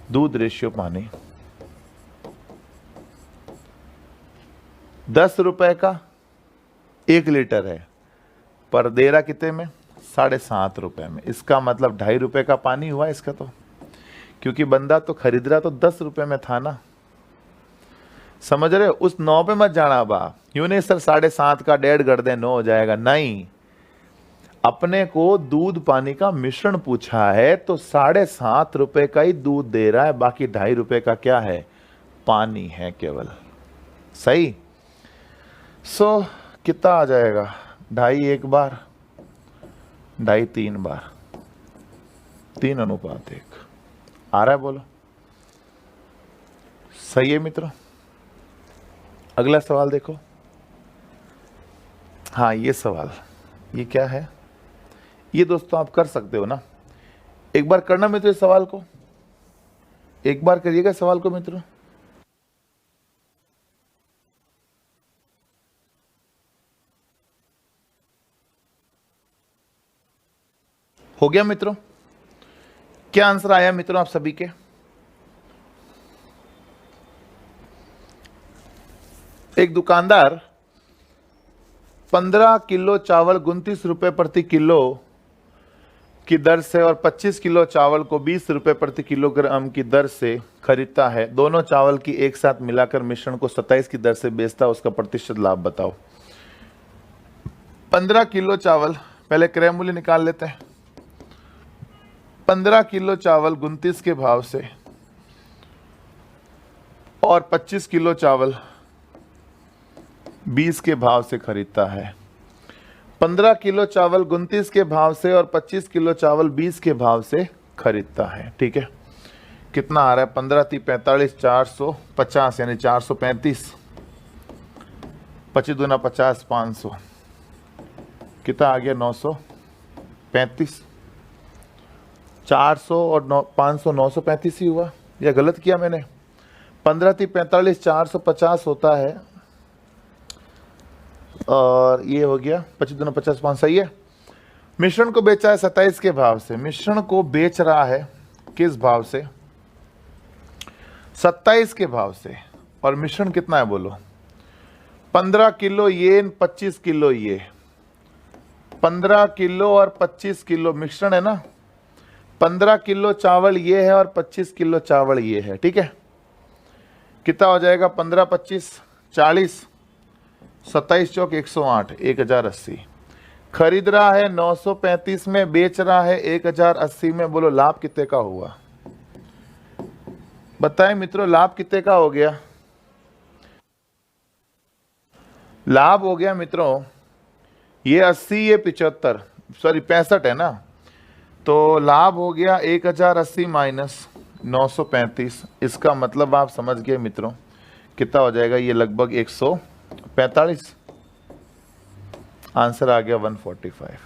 दूध रेशियो पानी 10 रुपए का 1 लीटर है, पर दे रहा कितने में, 7.5 रुपए में। इसका मतलब 2.5 रुपए का पानी हुआ इसका, तो क्योंकि बंदा तो खरीद रहा तो 10 रुपए में था ना, समझ रहे हो। उस 9 पे मत जाना बा, यूं नहीं सर 7.5 का 1.5 कर दे 9 हो जाएगा, नहीं, अपने को दूध पानी का मिश्रण पूछा है, तो 7.5 रुपए का ही दूध दे रहा है, बाकी 2.5 रुपए का क्या है, पानी है केवल, सही। सो कितना आ जाएगा, 2.5 एक बार, 2.5 3 बार, 3:1 आ रहा है, बोलो सही है मित्रों। अगला सवाल देखो, हाँ ये सवाल, ये क्या है, ये दोस्तों आप कर सकते हो ना, एक बार करना मित्रों इस सवाल को, एक बार करिएगा सवाल को मित्रों। हो गया मित्रों, क्या आंसर आया मित्रों आप सभी के? एक दुकानदार 15 किलो चावल 29 रुपए प्रति किलो की दर से और 25 किलो चावल को 20 रुपए प्रति किलोग्राम की दर से खरीदता है। दोनों चावल की एक साथ मिलाकर मिश्रण को 27 की दर से बेचता है, उसका प्रतिशत लाभ बताओ। 15 किलो चावल, पहले क्रय मूल्य निकाल लेते हैं। 15 किलो चावल 29 के भाव से और 25 किलो चावल 20 के भाव से खरीदता है। 15 किलो चावल 29 के भाव से और 25 किलो चावल 20 के भाव से खरीदता है, ठीक है। कितना आ रहा है, 15 × 3 = 45, 450 यानी 435, 25 दूना 50, 500, कितना आ गया, 935, 400 और 500 935 ही हुआ, या गलत किया मैंने? 15 × 3 = 45, 450 होता है, और ये हो गया 25 दूना 50, 500, सही है। मिश्रण को बेचा है 27 के भाव से, मिश्रण को बेच रहा है किस भाव से, 27 के भाव से, और मिश्रण कितना है बोलो, 15 किलो ये 25 किलो ये, 15 किलो और 25 किलो मिश्रण है ना, 15 किलो चावल ये है और 25 किलो चावल ये है, ठीक है। कितना हो जाएगा, 15 25 40, 27 चौक 108, 1080। खरीद रहा है 935 में, बेच रहा है 1080 में, बोलो लाभ कितने का हुआ, बताएं मित्रों, लाभ कितने का हो गया? लाभ हो गया मित्रों ये 80, ये 75, सॉरी 65 है ना, तो लाभ हो गया 1080 माइनस 935। इसका मतलब आप समझ गए मित्रों, कितना हो जाएगा, ये लगभग 145, आंसर आ गया 145।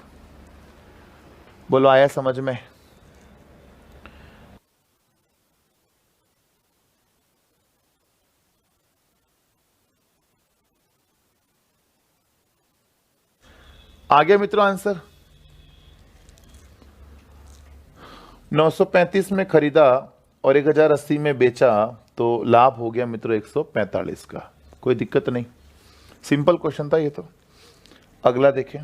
बोलो आया समझ में? आ गया मित्रों आंसर। 935 में खरीदा और 1080 में बेचा, तो लाभ हो गया मित्रों 145 का। कोई दिक्कत नहीं, सिंपल क्वेश्चन था ये तो। अगला देखें,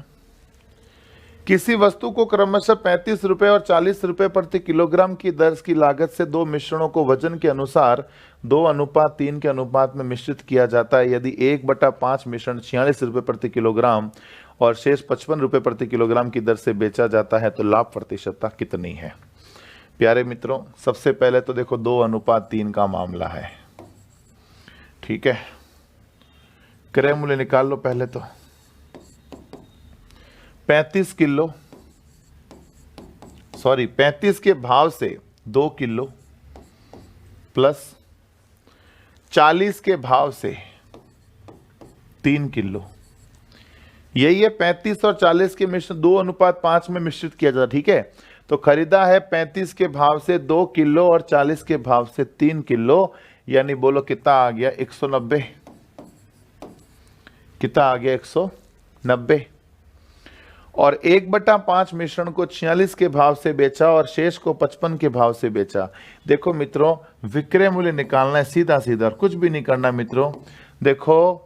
किसी वस्तु को क्रमशः 35 रुपए और 40 रुपए प्रति किलोग्राम की दर की लागत से दो मिश्रणों को वजन के अनुसार 2:3 के अनुपात में मिश्रित किया जाता है। यदि 1/5 मिश्रण 46 रुपए प्रति किलोग्राम और शेष 55 रुपए प्रति किलोग्राम की दर से बेचा जाता है, तो लाभ प्रतिशतता कितनी है? प्यारे मित्रों, सबसे पहले तो देखो 2:3 का मामला है, ठीक है। क्रय मूल्य निकाल लो पहले तो। 35 के भाव से 2 किलो प्लस 40 के भाव से 3 किलो, यही है 35 और 40 के मिश्रण 2:5 में मिश्रित किया जाता, ठीक है। तो खरीदा है 35 के भाव से 2 किलो और 40 के भाव से 3 किलो, यानी बोलो कितना आ गया 190। कितना आ गया 190। और 1/5 मिश्रण को 46 के भाव से बेचा और शेष को 55 के भाव से बेचा। देखो मित्रों, विक्रय मूल्य निकालना है सीधा सीधा, कुछ भी नहीं करना मित्रों। देखो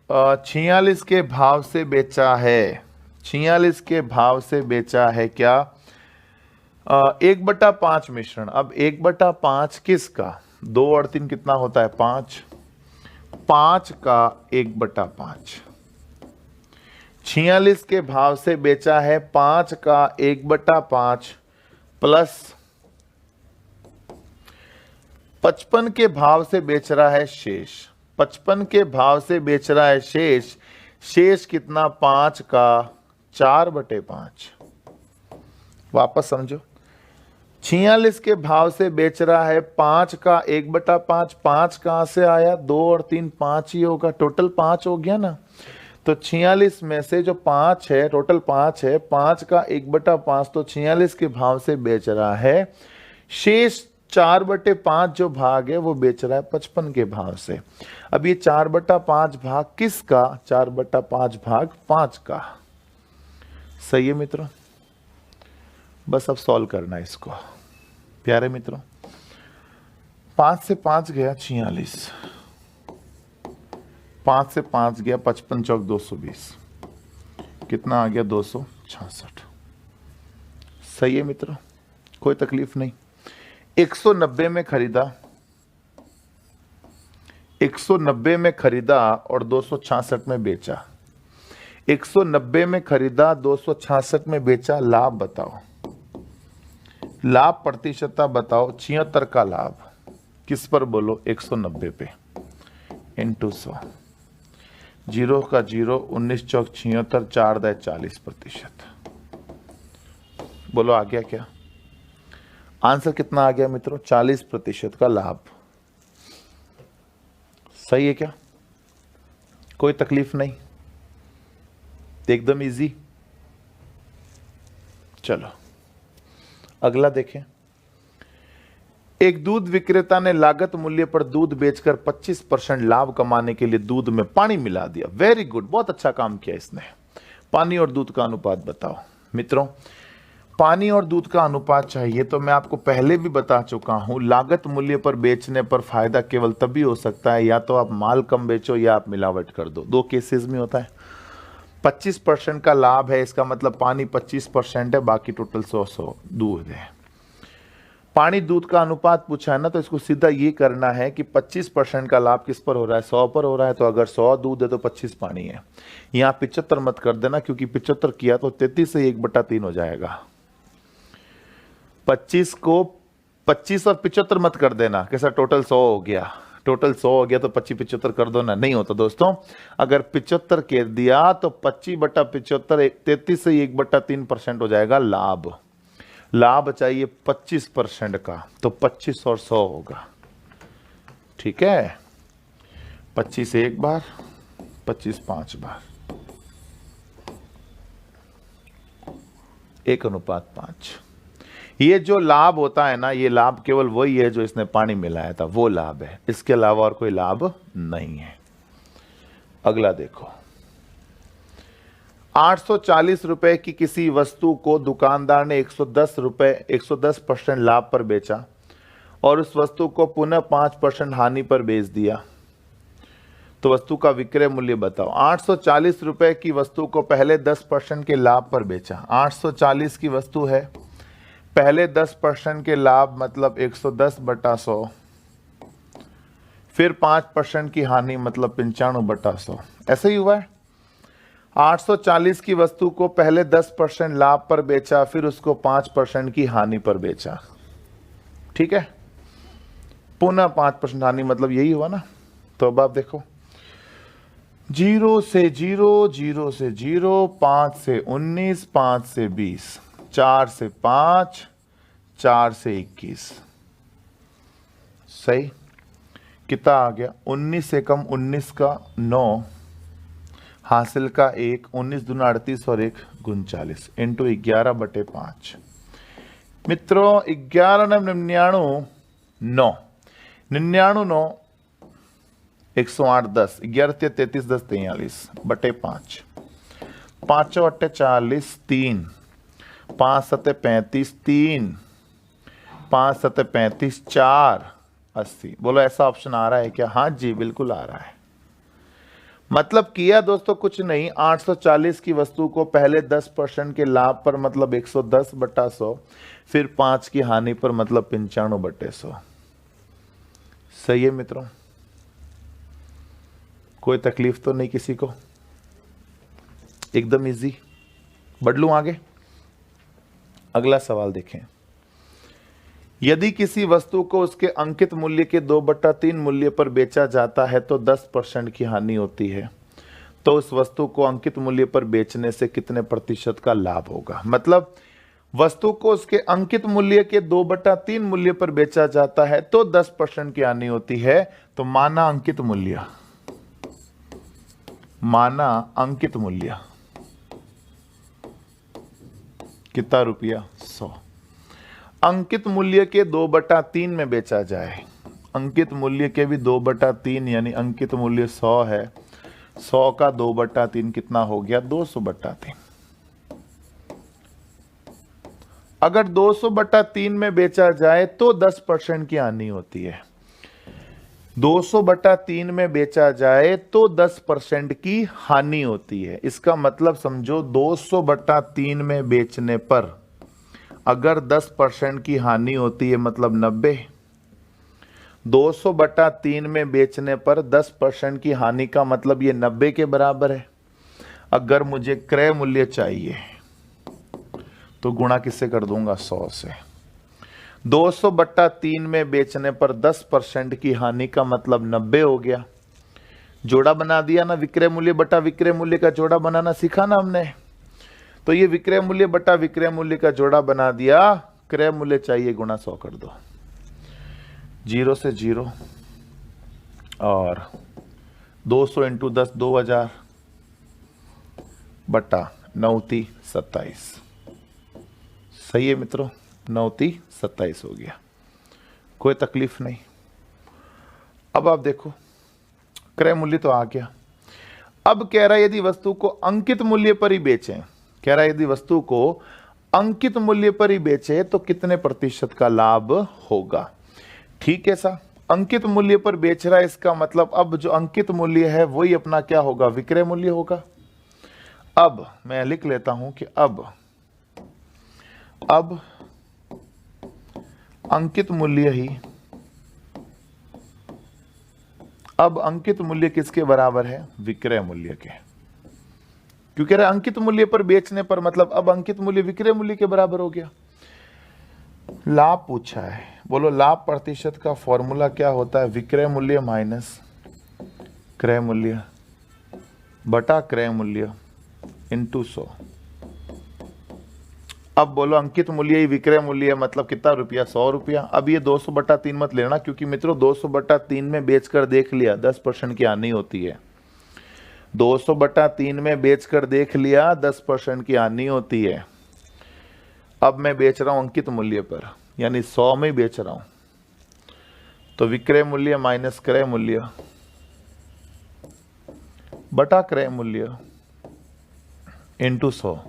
46 के भाव से बेचा है, 46 के भाव से बेचा है क्या 1/5 मिश्रण। अब 1/5 किसका, 2 और 3 कितना होता है 5, 5 का 1/5। 46 के भाव से बेचा है 5 का 1/5 प्लस 55 के भाव से बेच रहा है शेष, 55 के भाव से बेच रहा है शेष, शेष कितना 5 का 4/5। वापस समझो, 46 के भाव से बेच रहा है 5 का 1/5, 5 कहां से आया, 2 और 3 5 ही होगा, टोटल 5 हो गया ना। तो 46 में से जो 5 है, टोटल 5 है, 5 का 1/5 तो 46 के भाव से बेच रहा है, शेष 4/5 जो भाग है वो बेच रहा है 55 के भाव से। अब ये 4/5 भाग किसका, 4/5 भाग 5 का। सही है मित्रों, बस अब सॉल्व करना है इसको प्यारे मित्रों। 5 से 5 गया 46, 5 से 5 गया 55 चौक 220, कितना आ गया 266। सही है मित्रों, कोई तकलीफ नहीं। 190 में खरीदा, 190 में खरीदा और 266 में बेचा। 190 में खरीदा 266 में बेचा, लाभ बताओ, लाभ प्रतिशतता बताओ। 76 का लाभ किस पर बोलो, 190 पे इंटू 100, 0 का 0, 19 चौक 76, 4 दाए 40%। बोलो आ गया क्या आंसर, कितना आ गया मित्रों, 40% का लाभ। सही है क्या, कोई तकलीफ नहीं, एकदम इजी। चलो अगला देखें। एक दूध विक्रेता ने लागत मूल्य पर दूध बेचकर 25% लाभ कमाने के लिए दूध में पानी मिला दिया। वेरी गुड, बहुत अच्छा काम किया इसने। पानी और दूध का अनुपात बताओ मित्रों। पानी और दूध का अनुपात चाहिए तो मैं आपको पहले भी बता चुका हूं, लागत मूल्य पर बेचने पर फायदा केवल तभी हो सकता है या तो आप माल कम बेचो या आप मिलावट कर दो, दो केसेस में होता है। 25% का लाभ है, इसका मतलब पानी 25% है, बाकी टोटल 100 दूध है। पानी दूध का अनुपात पूछा है ना, तो इसको सीधा ये करना है कि 25% का लाभ किस पर हो रहा है, 100 पर हो रहा है। तो अगर 100 दूध है तो 25 पानी है। यहाँ 75 मत कर देना, क्योंकि 75 किया तो 33 से 1/3 हो जाएगा। 25 को 25 और 75 मत कर देना, कैसा टोटल 100 हो गया, टोटल 100 हो गया तो 25-75 कर दो ना, नहीं होता दोस्तों। अगर 75 कर दिया तो 25/75 33 से 1/3% हो जाएगा लाभ। लाभ चाहिए 25% का, तो 25 और 100 होगा, ठीक है। 25 एक बार, 25 5 बार, 1:5। ये जो लाभ होता है ना, ये लाभ केवल वही है जो इसने पानी मिलाया था, वो लाभ है, इसके अलावा और कोई लाभ नहीं है। अगला देखो, 840 रुपए की किसी वस्तु को दुकानदार ने 110% लाभ पर बेचा और उस वस्तु को पुनः 5% हानि पर बेच दिया, तो वस्तु का विक्रय मूल्य बताओ। 840 रुपए की वस्तु को पहले 10% के लाभ पर बेचा, 840 की वस्तु है, पहले 10% के लाभ मतलब 110/100, फिर 5% की हानि मतलब 95/100, ऐसे ही हुआ है। 840 की वस्तु को पहले 10% लाभ पर बेचा, फिर उसको 5% की हानि पर बेचा, ठीक है, पुनः 5% हानि, मतलब यही हुआ ना। तो अब आप देखो, 0 से 0, 0 से 0, 5 से 19, 5 से 20, 4 से 5, 4 से 21। सही, कितना आ गया, 19 से कम 19 का 9, हासिल का 1, 19 दूना 38 और 1 39 इंटू 11/5। मित्रों 11 99 9 99 108 10 11 33 10 43 बटे 5 5 अट्टे 40 3 5 सत्ते 35 3 5 सत्ते 35 4 80। बोलो ऐसा ऑप्शन आ रहा है क्या? हाँ जी बिल्कुल आ रहा है। मतलब किया दोस्तों कुछ नहीं, 840 की वस्तु को पहले 10% के लाभ पर मतलब 110/100, फिर 5 की हानि पर मतलब 95/100। सही है मित्रों, कोई तकलीफ तो नहीं किसी को? एकदम इजी। बढ़ लूं आगे? अगला सवाल देखें। यदि किसी वस्तु को उसके अंकित मूल्य के 2/3 मूल्य पर बेचा जाता है तो 10% की हानि होती है, तो उस वस्तु को अंकित मूल्य पर बेचने से कितने प्रतिशत का लाभ होगा? मतलब वस्तु को उसके अंकित मूल्य के 2/3 मूल्य पर बेचा जाता है तो 10% की हानि होती है। तो माना अंकित मूल्य, माना अंकित मूल्य कितना रुपया? 100। अंकित मूल्य के 2/3 में बेचा जाए, अंकित मूल्य के भी 2/3 यानी अंकित मूल्य 100 है, 100 का 2/3 कितना हो गया? 200/3। अगर 200/3 में बेचा जाए तो 10% की हानि होती है। 200/3 में बेचा जाए तो 10% की हानि होती है। इसका मतलब समझो 200/3 में बेचने पर अगर 10% की हानि होती है मतलब 90। 200/3 में बेचने पर 10% की हानि का मतलब ये 90 के बराबर है। अगर मुझे क्रय मूल्य चाहिए तो गुणा किससे कर दूंगा? 100 से। 200/3 में बेचने पर 10% की हानि का मतलब 90 हो गया। जोड़ा बना दिया ना, विक्रय मूल्य बटा विक्रय मूल्य का जोड़ा बनाना सीखा ना हमने। तो ये विक्रय मूल्य बटा विक्रय मूल्य का जोड़ा बना दिया। क्रय मूल्य चाहिए गुणा 100 कर दो। 0 से 0 और 200 इंटू 10 2000 बटा 9 27। सही है मित्रों, 9 27 हो गया, कोई तकलीफ नहीं। अब आप देखो क्रय मूल्य तो आ गया। अब कह रहा है यदि वस्तु को अंकित मूल्य पर ही बेचें, कह रहा है यदि वस्तु को अंकित मूल्य पर ही बेचे तो कितने प्रतिशत का लाभ होगा? ठीक है सा, अंकित मूल्य पर बेच रहा है, इसका मतलब अब जो अंकित मूल्य है वही अपना क्या होगा? विक्रय मूल्य होगा। अब मैं लिख लेता हूं कि अब अंकित मूल्य ही, अब अंकित मूल्य किसके बराबर है? विक्रय मूल्य के। क्योंकि अंकित मूल्य पर बेचने पर मतलब अब अंकित मूल्य विक्रय मूल्य के बराबर हो गया। लाभ पूछा है, बोलो लाभ प्रतिशत का फॉर्मूला क्या होता है? विक्रय मूल्य माइनस क्रय मूल्य बटा क्रय मूल्य इंटू 100। अब बोलो अंकित मूल्य ही विक्रय मूल्य है, मतलब कितना रुपया? 100 रुपया। अब ये 200/3 मत लेना, क्योंकि मित्रों 200/3 में बेचकर देख लिया 10% की हानि होती है। 200/3 में बेचकर देख लिया 10% की हानि होती है। अब मैं बेच रहा हूं अंकित मूल्य पर, यानी 100 में बेच रहा हूं, तो विक्रय मूल्य माइनस क्रय मूल्य बटा क्रय मूल्य इंटू 100।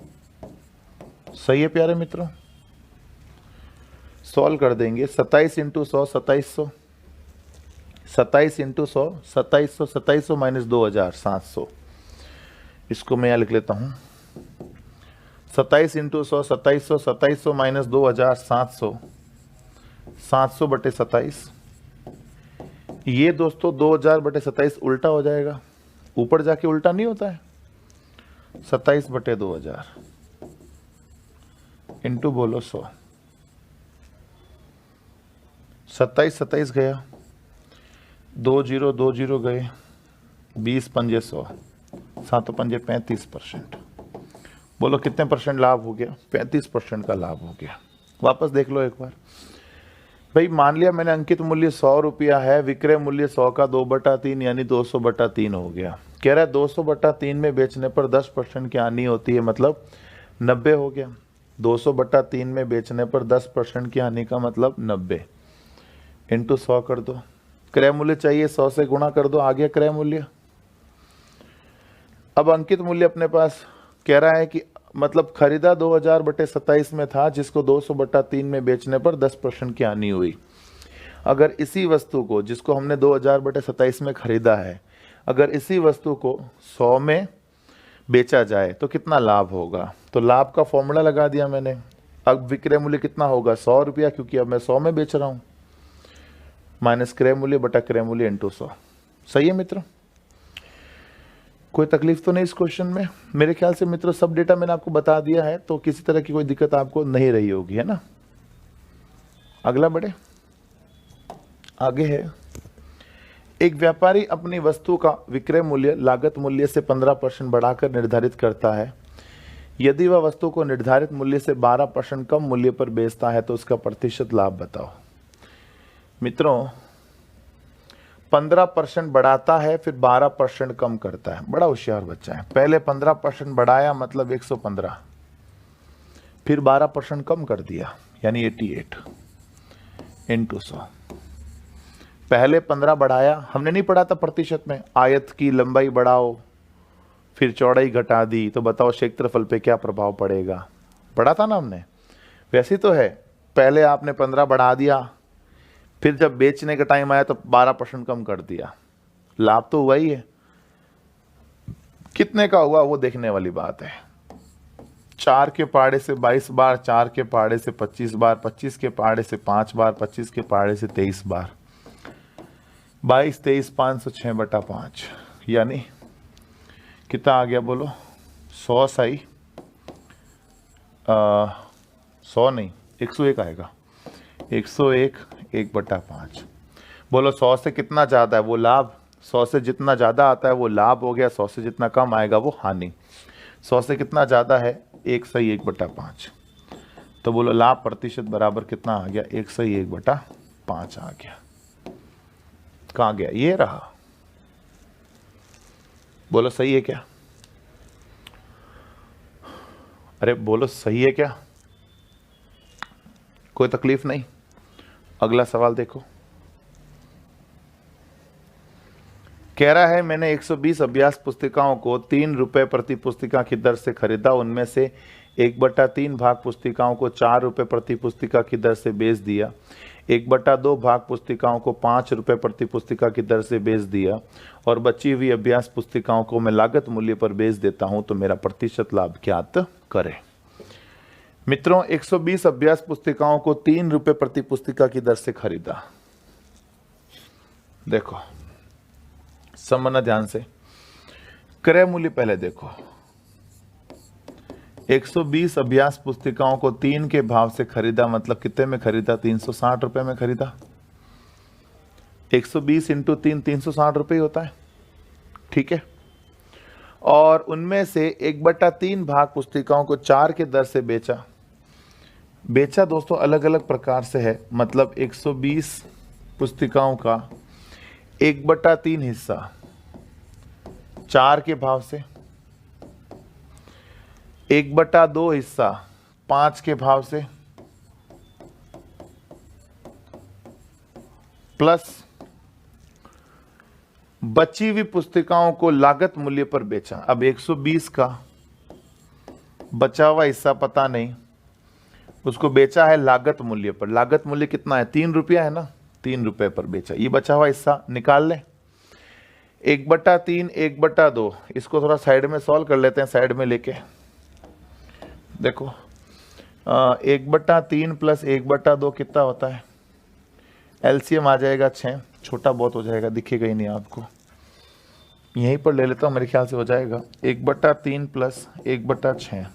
सही है प्यारे मित्रों, सॉल्व कर देंगे। 27 इंटू 100 2700, 27 इंटू 100 2700, 2700 माइनस 2000 700। इसको मैं यहां लिख लेता हूं, 27 इंटू 100 2700, 2700 माइनस 2000 700, 700 बटे 27। ये दोस्तों 2000 बटे 27 उल्टा हो जाएगा, ऊपर जाके उल्टा नहीं होता है। 27 बटे 2000 इंटू बोलो 100। 27 27 गया, 2 0 2 0 गए, 20 पंजे 100, 7 पंजे 35%। बोलो कितने परसेंट लाभ हो गया? 35% का लाभ हो गया। वापस देख लो एक बार भाई। मान लिया मैंने अंकित मूल्य 100 रुपया है, विक्रय मूल्य 100 का 2/3 यानी 200/3 हो गया। कह रहा है 200/3 में बेचने पर 10% की हानि होती है, मतलब 90 हो गया। 200/3 में बेचने पर 10% की हानि का मतलब 90 इंटू 100 कर दो। क्रय मूल्य चाहिए, 100 से गुणा कर दो, आ गया क्रय मूल्य। अब अंकित मूल्य अपने पास कह रहा है कि मतलब खरीदा 2000/27 में था, जिसको 200/3 में बेचने पर 10% की हानि हुई। अगर इसी वस्तु को, जिसको हमने 2000/27 में खरीदा है, अगर इसी वस्तु को 100 में बेचा जाए तो कितना लाभ होगा? तो लाभ का फॉर्मूला लगा दिया मैंने। अब विक्रय मूल्य कितना होगा? 100 रुपया, क्योंकि अब मैं 100 में बेच रहा हूं, माइनस क्रय मूल्य बटा क्रय मूल्य इंटू 100। सही है मित्रों? कोई तकलीफ तो नहीं इस क्वेश्चन में? मेरे ख्याल से मित्रों सब डेटा मैंने आपको बता दिया है, तो किसी तरह की कोई दिक्कत आपको नहीं रही होगी, है ना? अगला बढ़े, आगे है, एक व्यापारी अपनी वस्तु का विक्रय मूल्य लागत मूल्य से 15% बढ़ाकर निर्धारित करता है। यदि वह वस्तु को निर्धारित मूल्य से 12% कम मूल्य पर बेचता है तो उसका प्रतिशत लाभ बताओ। मित्रों 15% बढ़ाता है, फिर 12% कम करता है। बड़ा होशियार बच्चा है। पहले 15% बढ़ाया मतलब 115, फिर 12% कम कर दिया यानी 88 इंटू 100। पहले 15 बढ़ाया, हमने नहीं पढ़ा था प्रतिशत में, आयत की लंबाई बढ़ाओ फिर चौड़ाई घटा दी, तो बताओ क्षेत्रफल पे क्या प्रभाव पड़ेगा? पढ़ा था ना हमने। वैसे तो है, पहले आपने 15 बढ़ा दिया, फिर जब बेचने का टाइम आया तो 12% कम कर दिया, लाभ तो हुआ ही है। कितने का हुआ वो देखने वाली बात है। 4 के पहाड़े से 22 बार, 4 के पहाड़े से 25 बार, 25 के पहाड़े से 5 बार, 25 के पहाड़े से 23 बार, 22 23 506/5 यानी कितना आ गया बोलो? 100 सही, 100 नहीं 101 आएगा। 101 1/5। बोलो 100 से कितना ज़्यादा है वो लाभ? 100 से जितना ज़्यादा आता है वो लाभ हो गया, 100 से जितना कम आएगा वो हानि। 100 से कितना ज़्यादा है? 1 सही 1/5। तो बोलो लाभ प्रतिशत बराबर कितना आ गया? 1 सही 1/5 आ गया। कहाँ गया? ये रहा। बोलो सही है क्या? अरे बोलो सही है क्या? कोई तकलीफ नहीं? अगला सवाल देखो, कह रहा है मैंने 120 अभ्यास पुस्तिकाओं को 3 रुपए प्रति पुस्तिका की दर से खरीदा। उनमें से 1/3 भाग पुस्तिकाओं को 4 रुपए प्रति पुस्तिका की दर से बेच दिया। 1/2 भाग पुस्तिकाओं को 5 रुपए प्रति पुस्तिका की दर से बेच दिया और बची हुई अभ्यास पुस्तिकाओं को मैं लागत मूल्य पर बेच देता हूं, तो मेरा प्रतिशत लाभ ज्ञात करें। मित्रों 120 अभ्यास पुस्तिकाओं को 3 रुपए प्रति पुस्तिका की दर से खरीदा। देखो समझना ध्यान से, क्रय मूल्य पहले देखो। 120 अभ्यास पुस्तिकाओं को 3 के भाव से खरीदा, मतलब कितने में खरीदा? 360 रुपए में खरीदा। 120 इंटू 3 360 रुपए होता है, ठीक है। और उनमें से 1/3 भाग पुस्तिकाओं को 4 के दर से बेचा। बेचा दोस्तों अलग अलग प्रकार से है, मतलब 120 पुस्तिकाओं का 1/3 हिस्सा 4 के भाव से, 1/2 हिस्सा 5 के भाव से, प्लस बची हुई पुस्तिकाओं को लागत मूल्य पर बेचा। अब 120 का बचा हुआ हिस्सा पता नहीं, उसको बेचा है लागत मूल्य पर। लागत मूल्य कितना है? 3 रुपया है ना, 3 रुपए पर बेचा। ये बचा हुआ हिस्सा निकाल ले। 1/3 1/2, इसको थोड़ा साइड में सॉल्व कर लेते हैं, साइड में लेके देखो। 1/3 प्लस 1/2 कितना होता है? एलसीएम आ जाएगा 6, छोटा बहुत हो जाएगा, दिखेगा ही नहीं आपको, यहीं पर ले लेता हूँ, मेरे ख्याल से हो जाएगा। 1/3 प्लस 1/6,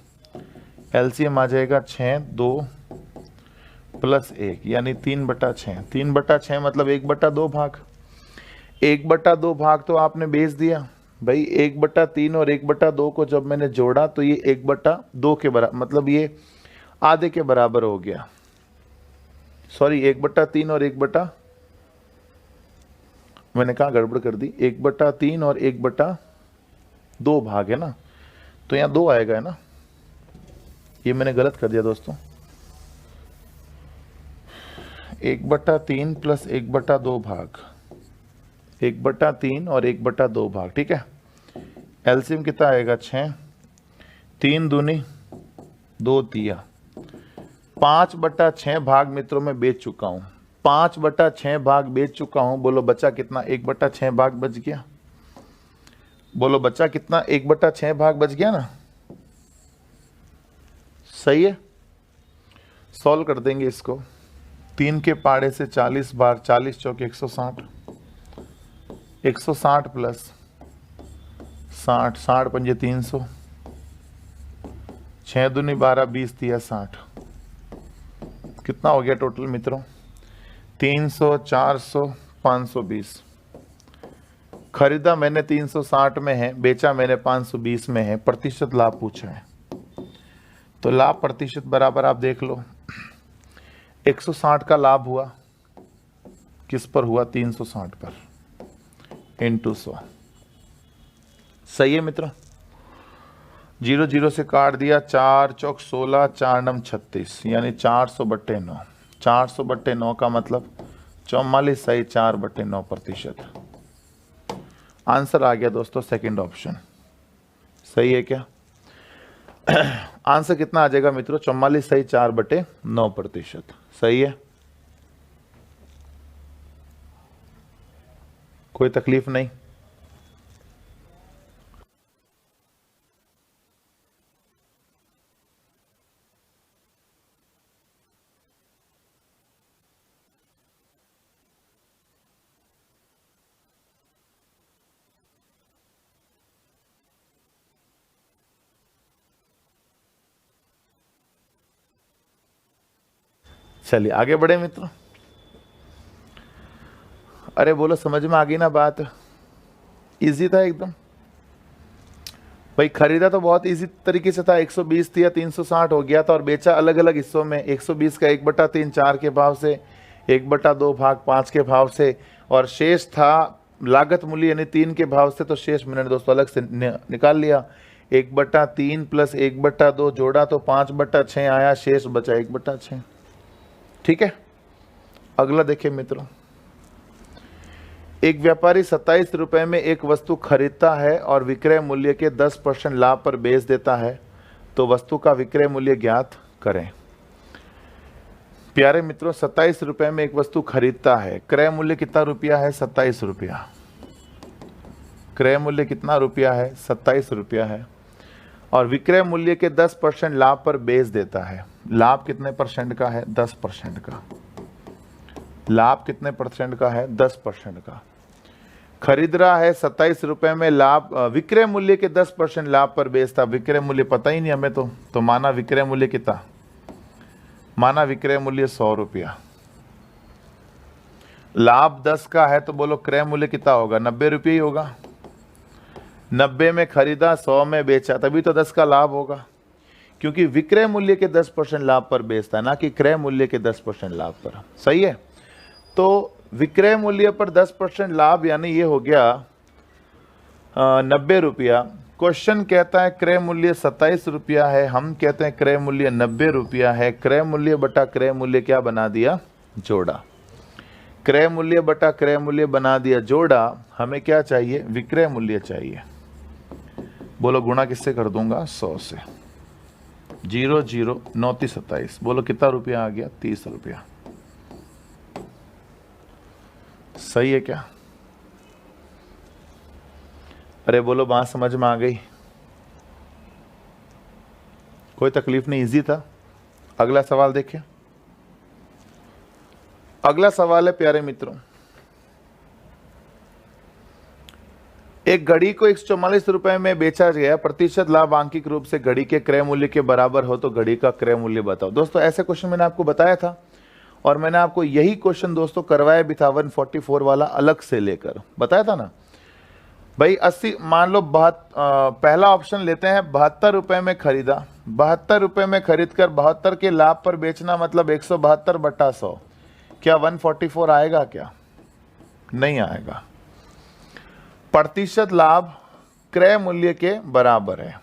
एलसीएम आ जाएगा 6, 2 प्लस 1 यानी 3/6। 3/6 मतलब 1/2 भाग। 1/2 भाग तो आपने बेच दिया भाई। 1/3 और 1/2 को जब मैंने जोड़ा तो ये 1/2 के बराबर, मतलब ये आधे के बराबर हो गया। सॉरी 1/3 और 1 मैंने कहा गड़बड़ कर दी। 1/3 और 1/2 2 भाग है ना, तो यहाँ 2 आएगा है ना, ये मैंने गलत कर दिया दोस्तों। 1/3 प्लस 1/2 भाग, 1/3 और 1/2 भाग, ठीक है। एलसीएम कितना आएगा 6, 3 दूनी 2 तिया, 5/6 भाग मित्रों में बेच चुका हूं, 5/6 भाग बेच चुका हूं। बोलो बचा कितना, 1/6 भाग बच गया। बोलो बचा कितना, 1/6 भाग बच गया ना, सही है। सॉल्व कर देंगे इसको। 3 के पाड़े से 40 बार, 40 चौक 160, 160 प्लस 60, 60 पंजे 300, 6 दूनी 12, 20 तिया 60, कितना हो गया टोटल मित्रों, 300, 400, 520। खरीदा मैंने 360 में है, बेचा मैंने 520 में है, प्रतिशत लाभ पूछा है। तो लाभ प्रतिशत बराबर आप देख लो, 160 का लाभ हुआ, किस पर हुआ, 360 पर, इंटू 100। सही है मित्रों। 0 0 से काट दिया, 4 चौक 16, 4 नम 36, यानी 400/9। 400/9 का मतलब 44 सही 4/9 प्रतिशत। आंसर आ गया दोस्तों सेकंड ऑप्शन। सही है क्या? आंसर कितना आ जाएगा मित्रों, 44 सही 4/9 प्रतिशत। सही है, कोई तकलीफ नहीं। चलिए आगे बढ़े मित्रों। अरे बोलो समझ में आ गई ना बात, इजी था एकदम भाई। खरीदा तो बहुत इजी तरीके से था, 120 थी या 360 हो गया था, और बेचा अलग अलग हिस्सों में, 120 का 1/3 4 के भाव से, 1/2 भाग 5 के भाव से, और शेष था लागत मूल्य यानी 3 के भाव से। तो शेष मैंने दोस्तों अलग से निकाल लिया, 1/3 प्लस 1/2 जोड़ा तो 5/6 आया, शेष बचा 1/6। ठीक है, अगला देखिए मित्रों। एक व्यापारी 27 रुपए में एक वस्तु खरीदता है और विक्रय मूल्य के 10% लाभ पर बेच देता है, तो वस्तु का विक्रय मूल्य ज्ञात करें। प्यारे मित्रों, 27 रुपए में एक वस्तु खरीदता है, क्रय मूल्य कितना रुपया है, 27 रुपया। क्रय मूल्य कितना रुपया है, 27 रुपया है, और विक्रय मूल्य के 10% लाभ पर बेच देता है। लाभ कितने परसेंट का है, 10% का। लाभ कितने परसेंट का है, 10% का। खरीद रहा है 27 रुपए में, लाभ विक्रय मूल्य के 10% लाभ पर बेचता। विक्रय मूल्य पता ही नहीं हमें तो माना विक्रय मूल्य कितना, माना विक्रय मूल्य 100 रुपया। लाभ 10 का है तो बोलो क्रय मूल्य कितना होगा, 90 रुपये ही होगा। 90 में खरीदा, 100 में बेचा, तभी तो 10 का लाभ होगा, क्योंकि विक्रय मूल्य के 10% लाभ पर बेचता है, ना कि क्रय मूल्य के 10% लाभ पर। सही है, तो विक्रय मूल्य पर 10% लाभ यानी ये हो गया 90 रुपया। क्वेश्चन कहता है क्रय मूल्य 27 रुपया है, हम कहते हैं क्रय मूल्य 90 रुपया है। क्रय मूल्य बटा क्रय मूल्य क्या बना दिया, जोड़ा। क्रय मूल्य बटा क्रय मूल्य बना दिया जोड़ा। हमें क्या चाहिए, विक्रय मूल्य चाहिए। बोलो गुणा किससे कर दूंगा, 100 से। 0 0 9 27, बोलो कितना रुपया आ गया, 30 रुपया। सही है क्या? अरे बोलो बात समझ में आ गई, कोई तकलीफ नहीं, इजी था। अगला सवाल देखिए। अगला सवाल है प्यारे मित्रों, एक घड़ी को 144 रुपए में बेचा गया, प्रतिशत लाभ आंकिक रूप से घड़ी के क्रय मूल्य के बराबर हो तो घड़ी का क्रय मूल्य बताओ। दोस्तों ऐसे क्वेश्चन मैंने आपको बताया था, और मैंने आपको यही क्वेश्चन दोस्तों करवाया भी था 144 वाला, अलग से लेकर बताया था ना भाई। 80 मान लो, पहला ऑप्शन लेते हैं, 72 रुपए में खरीदा, 72 रुपए में खरीद कर 72 के लाभ पर बेचना, मतलब 172/100। क्या 144 आएगा, क्या नहीं आएगा। प्रतिशत लाभ क्रय मूल्य के बराबर है।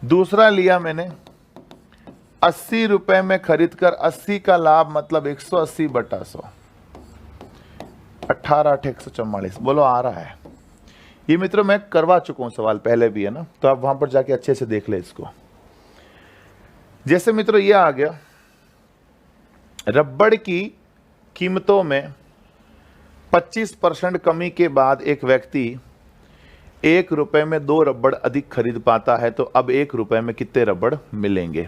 दूसरा लिया मैंने 80 रुपए में खरीदकर 80 का लाभ मतलब 180 बटा 100, 18 8 144। बोलो आ रहा है? ये मित्रों मैं करवा चुका हूं सवाल पहले भी, है ना, तो आप वहां पर जाके अच्छे से देख ले इसको। जैसे मित्रों ये आ गया, रबड़ की कीमतों में 25% कमी के बाद एक व्यक्ति 1 रुपए में 2 रबड़ अधिक खरीद पाता है, तो अब 1 रुपए में कितने रबड़ मिलेंगे?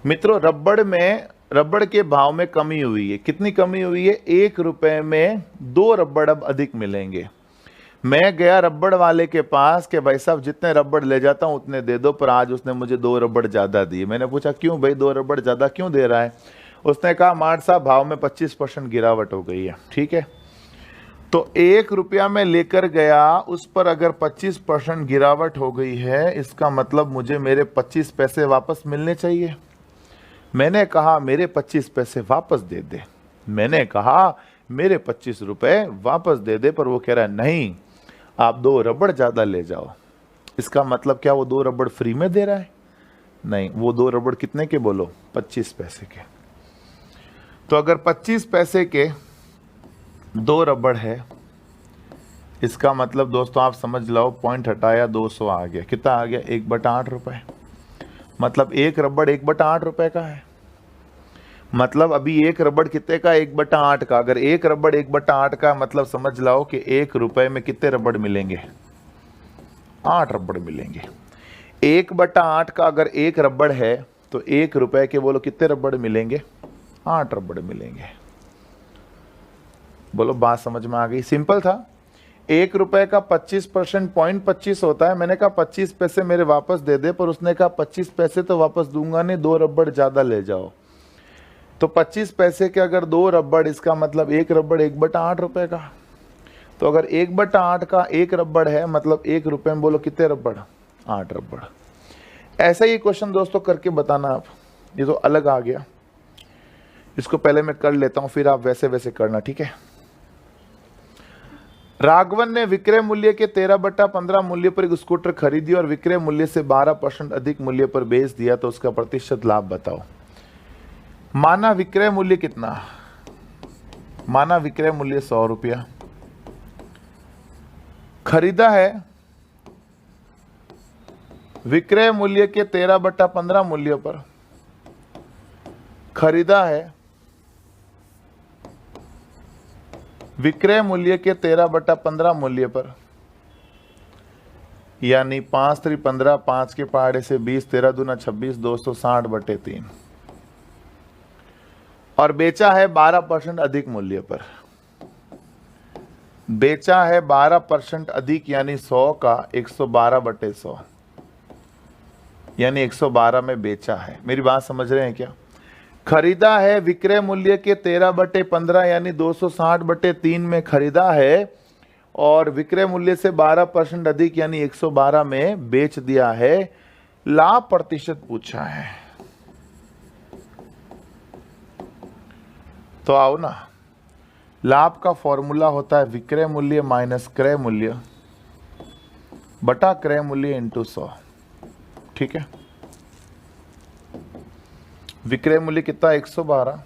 मित्रों रबड़ के भाव में कमी हुई है। कितनी कमी हुई है? 1 रुपए में 2 रबड़ अब अधिक मिलेंगे। मैं गया रबड़ वाले के पास कि भाई साहब जितने रबड़ ले जाता हूं उतने दे दो, पर आज उसने मुझे 2 रबड़ ज्यादा दिए। मैंने पूछा क्यों भाई 2 रबड़ ज्यादा क्यों दे रहा है? उसने कहा मार्ट साहब भाव में 25% गिरावट हो गई है। ठीक है, तो 1 रुपया में लेकर गया, उस पर अगर 25% गिरावट हो गई है, इसका मतलब मुझे मेरे 25 पैसे वापस मिलने चाहिए। मैंने कहा मेरे 25 पैसे वापस दे दे, मैंने कहा मेरे 25 रुपए वापस दे दे, पर वो कह रहा है नहीं आप 2 रबड़ ज्यादा ले जाओ। इसका मतलब क्या वो 2 रबड़ फ्री में दे रहा है? नहीं, वो 2 रबड़ कितने के बोलो? 25 पैसे के। तो अगर 25 पैसे के 2 रबड़ है, इसका मतलब दोस्तों आप समझ लो, पॉइंट हटाया 200 आ गया। कितना आ गया? 1/8 रुपए। मतलब 1 रबड़ 1/8 रुपए का है। मतलब अभी 1 रबड़ कितने का? 1/8 का। अगर 1 रबड़ 1/8 का, मतलब समझ लो कि 1 रुपए में कितने रबड़ मिलेंगे? 8 रबड़ मिलेंगे। 1/8 का अगर 1 रबड़ है तो 1 रुपए के बोलो कितने रबड़ मिलेंगे? 8 रबड़ मिलेंगे। बोलो बात समझ में आ गई? सिंपल था। 1 रुपए का 25% 0.25 होता है। मैंने कहा 25 पैसे मेरे वापस दे दे, पर उसने कहा 25 पैसे तो वापस दूंगा नहीं, 2 रबड़ ज्यादा ले जाओ। तो 25 पैसे के अगर 2 रबड़, इसका मतलब 1 रबड़ 1/8 रुपए का। तो अगर 1/8 का 1 रबड़ है, मतलब 1 रुपए में बोलो कितने रबड़? 8 रबड़। ऐसा ही क्वेश्चन दोस्तों करके बताना आप। ये तो अलग आ गया, इसको पहले मैं कर लेता हूं, फिर आप वैसे वैसे करना, ठीक है। राघवन ने विक्रय मूल्य के 13/15 मूल्य पर एक स्कूटर खरीदी और विक्रय मूल्य से 12% अधिक मूल्य पर बेच दिया, तो उसका प्रतिशत लाभ बताओ। माना विक्रय मूल्य कितना? माना विक्रय मूल्य 100 रुपया, खरीदा है विक्रय मूल्य के 13/15 मूल्य पर, खरीदा है विक्रय मूल्य के 13/15 मूल्य पर, यानी 5 3 15, 5 के पहाड़े से 20, 13 दूना 26, 260/3, और बेचा है 12% अधिक मूल्य पर। बेचा है 12% अधिक, यानी 100 का 112/100, यानी 112 में बेचा है। मेरी बात समझ रहे हैं क्या? खरीदा है विक्रय मूल्य के 13/15 यानी 260/3 में खरीदा है, और विक्रय मूल्य से 12% अधिक यानी 112 में बेच दिया है। लाभ प्रतिशत पूछा है, तो आओ ना, लाभ का फॉर्मूला होता है विक्रय मूल्य माइनस क्रय मूल्य बटा क्रय मूल्य इंटू 100। ठीक है, विक्रय मूल्य कितना? 112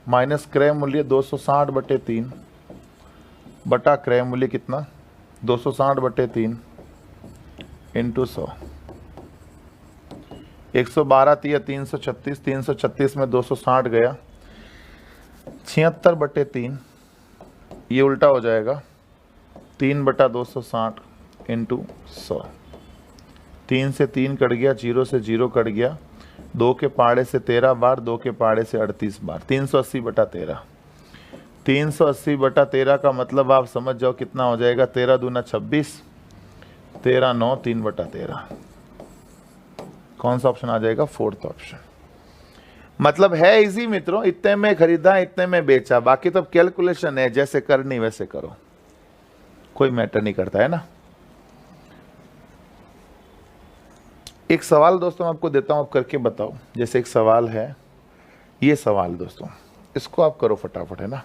माइनस क्रय मूल्य 260/3 बटा क्रय मूल्य कितना? 260/3 इंटू 100। 112 दिया 336, 336 में 260 गया 76/3, ये उल्टा हो जाएगा 3/260 इंटू 100। 3 से 3 कट गया, 0 से 0 कट गया, 2 के पहाड़े से 13 बार, 2 के पहाड़े से 38 बार, 380/13। 380/13 का मतलब आप समझ जाओ कितना हो जाएगा? 13 दूना 26, 13 9 3/13। कौन सा ऑप्शन आ जाएगा? 4th option. मतलब है इजी मित्रों, इतने में खरीदा इतने में बेचा, बाकी तो कैलकुलेशन है, जैसे करनी वैसे करो, कोई मैटर नहीं करता है ना। एक सवाल दोस्तों मैं आपको देता हूं, आप करके बताओ। जैसे एक सवाल है, ये सवाल दोस्तों, इसको आप करो फटाफट, है ना।